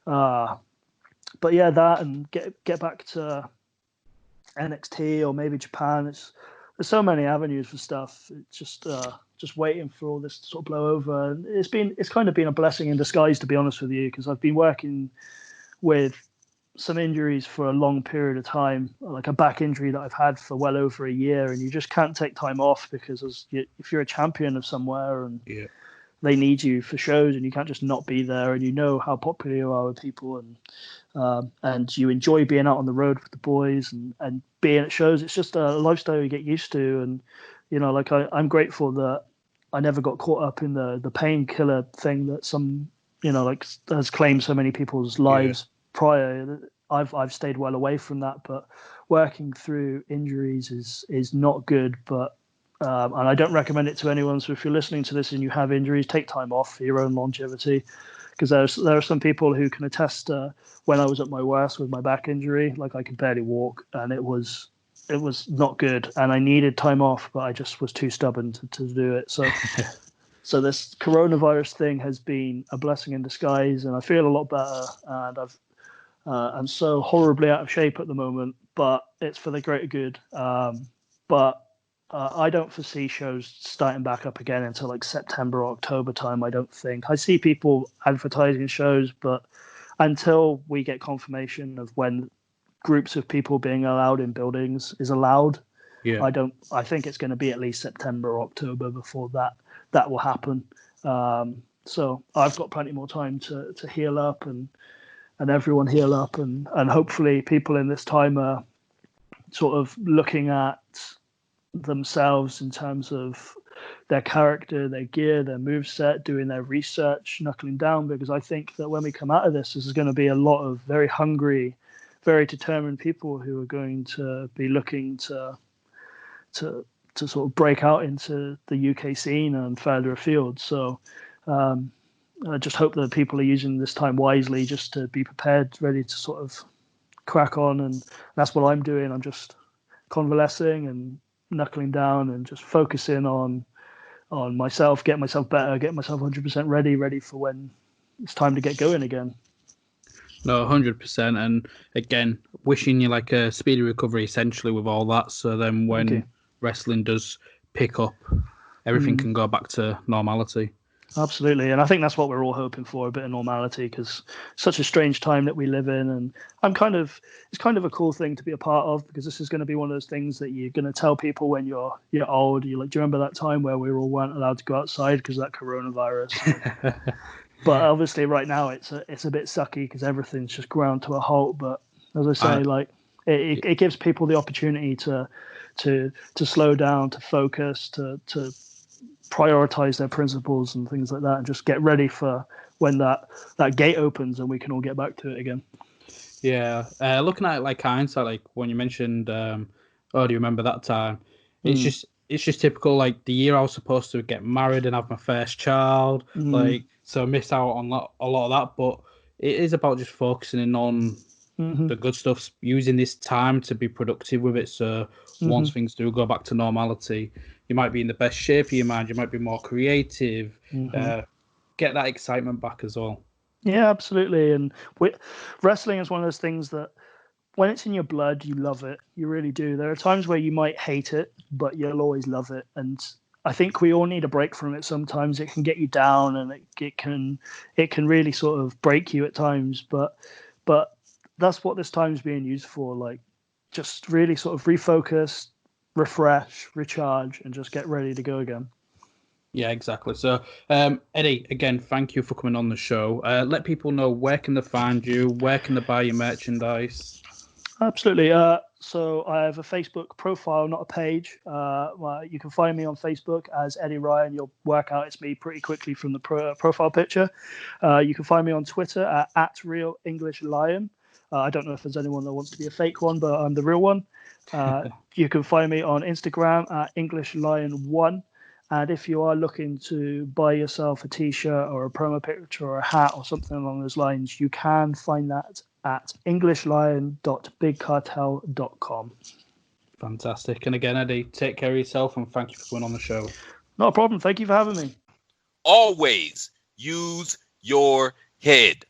but yeah, that, and get back to NXT or maybe Japan. There's so many avenues for stuff. It's just waiting for all this to sort of blow over. And it's kind of been a blessing in disguise, to be honest with you, because I've been working with some injuries for a long period of time, like a back injury that I've had for well over a year, and you just can't take time off, because if you're a champion of somewhere and they need you for shows, and you can't just not be there, and you know how popular you are with people, and you enjoy being out on the road with the boys and being at shows. It's just a lifestyle you get used to. And like I'm grateful that I never got caught up in the painkiller thing that some like has claimed so many people's lives prior. I've stayed well away from that, but working through injuries is not good. But and I don't recommend it to anyone. So if you're listening to this and you have injuries, take time off for your own longevity, because there are some people who can attest. When I was at my worst with my back injury, like I could barely walk, and it was not good, and I needed time off, but I just was too stubborn to do it. So this coronavirus thing has been a blessing in disguise, and I feel a lot better. And I'm so horribly out of shape at the moment, but it's for the greater good. But I don't foresee shows starting back up again until like September or October time. I don't think. I see people advertising shows, but until we get confirmation of when groups of people being allowed in buildings is allowed, I think it's going to be at least September or October before that will happen. So I've got plenty more time to heal up and everyone heal up, and hopefully people in this time are sort of looking at themselves in terms of their character, their gear, their moveset, doing their research, knuckling down, because I think that when we come out of this is going to be a lot of very hungry, very determined people who are going to be looking to sort of break out into the UK scene and further afield. So I just hope that people are using this time wisely, just to be prepared, ready to sort of crack on. And that's what I'm doing. I'm just convalescing and knuckling down and just focusing on myself, getting myself better, getting myself 100% ready for when it's time to get going again. No, 100%. And again, wishing you like a speedy recovery essentially with all that. So then when wrestling does pick up, everything can go back to normality. Absolutely. And I think that's what we're all hoping for, a bit of normality, because such a strange time that we live in. And it's kind of a cool thing to be a part of, because this is going to be one of those things that you're going to tell people when you're old. You're like, do you remember that time where we all weren't allowed to go outside because of that coronavirus? But obviously right now it's a bit sucky because everything's just ground to a halt. But as I say, like it gives people the opportunity to slow down, to focus, to prioritize their principles and things like that, and just get ready for when that gate opens and we can all get back to it again. Yeah, looking at it like hindsight, like when you mentioned, do you remember that time? It's just typical. Like the year I was supposed to get married and have my first child, like so I missed out on a lot of that. But it is about just focusing on the good stuff, using this time to be productive with it. So once things do go back to normality, you might be in the best shape of your mind. You might be more creative. Get that excitement back as well. Yeah, absolutely. And wrestling is one of those things that when it's in your blood, you love it. You really do. There are times where you might hate it, but you'll always love it. And I think we all need a break from it. Sometimes it can get you down, and it can really sort of break you at times. But that's what this time's being used for. Like, just really sort of refocus, refresh, recharge, and just get ready to go again. Yeah, exactly. So, Eddie, again, thank you for coming on the show. Let people know, where can they find you? Where can they buy your merchandise? Absolutely. So I have a Facebook profile, not a page. You can find me on Facebook as Eddie Ryan. You'll work out it's me pretty quickly from the profile picture. You can find me on Twitter at Real English Lion. I don't know if there's anyone that wants to be a fake one, but I'm the real one. You can find me on Instagram at English Lion 1. And if you are looking to buy yourself a T-shirt or a promo picture or a hat or something along those lines, you can find that at englishlion.bigcartel.com. Fantastic. And again, Eddie, take care of yourself and thank you for coming on the show. Not a problem. Thank you for having me. Always use your head.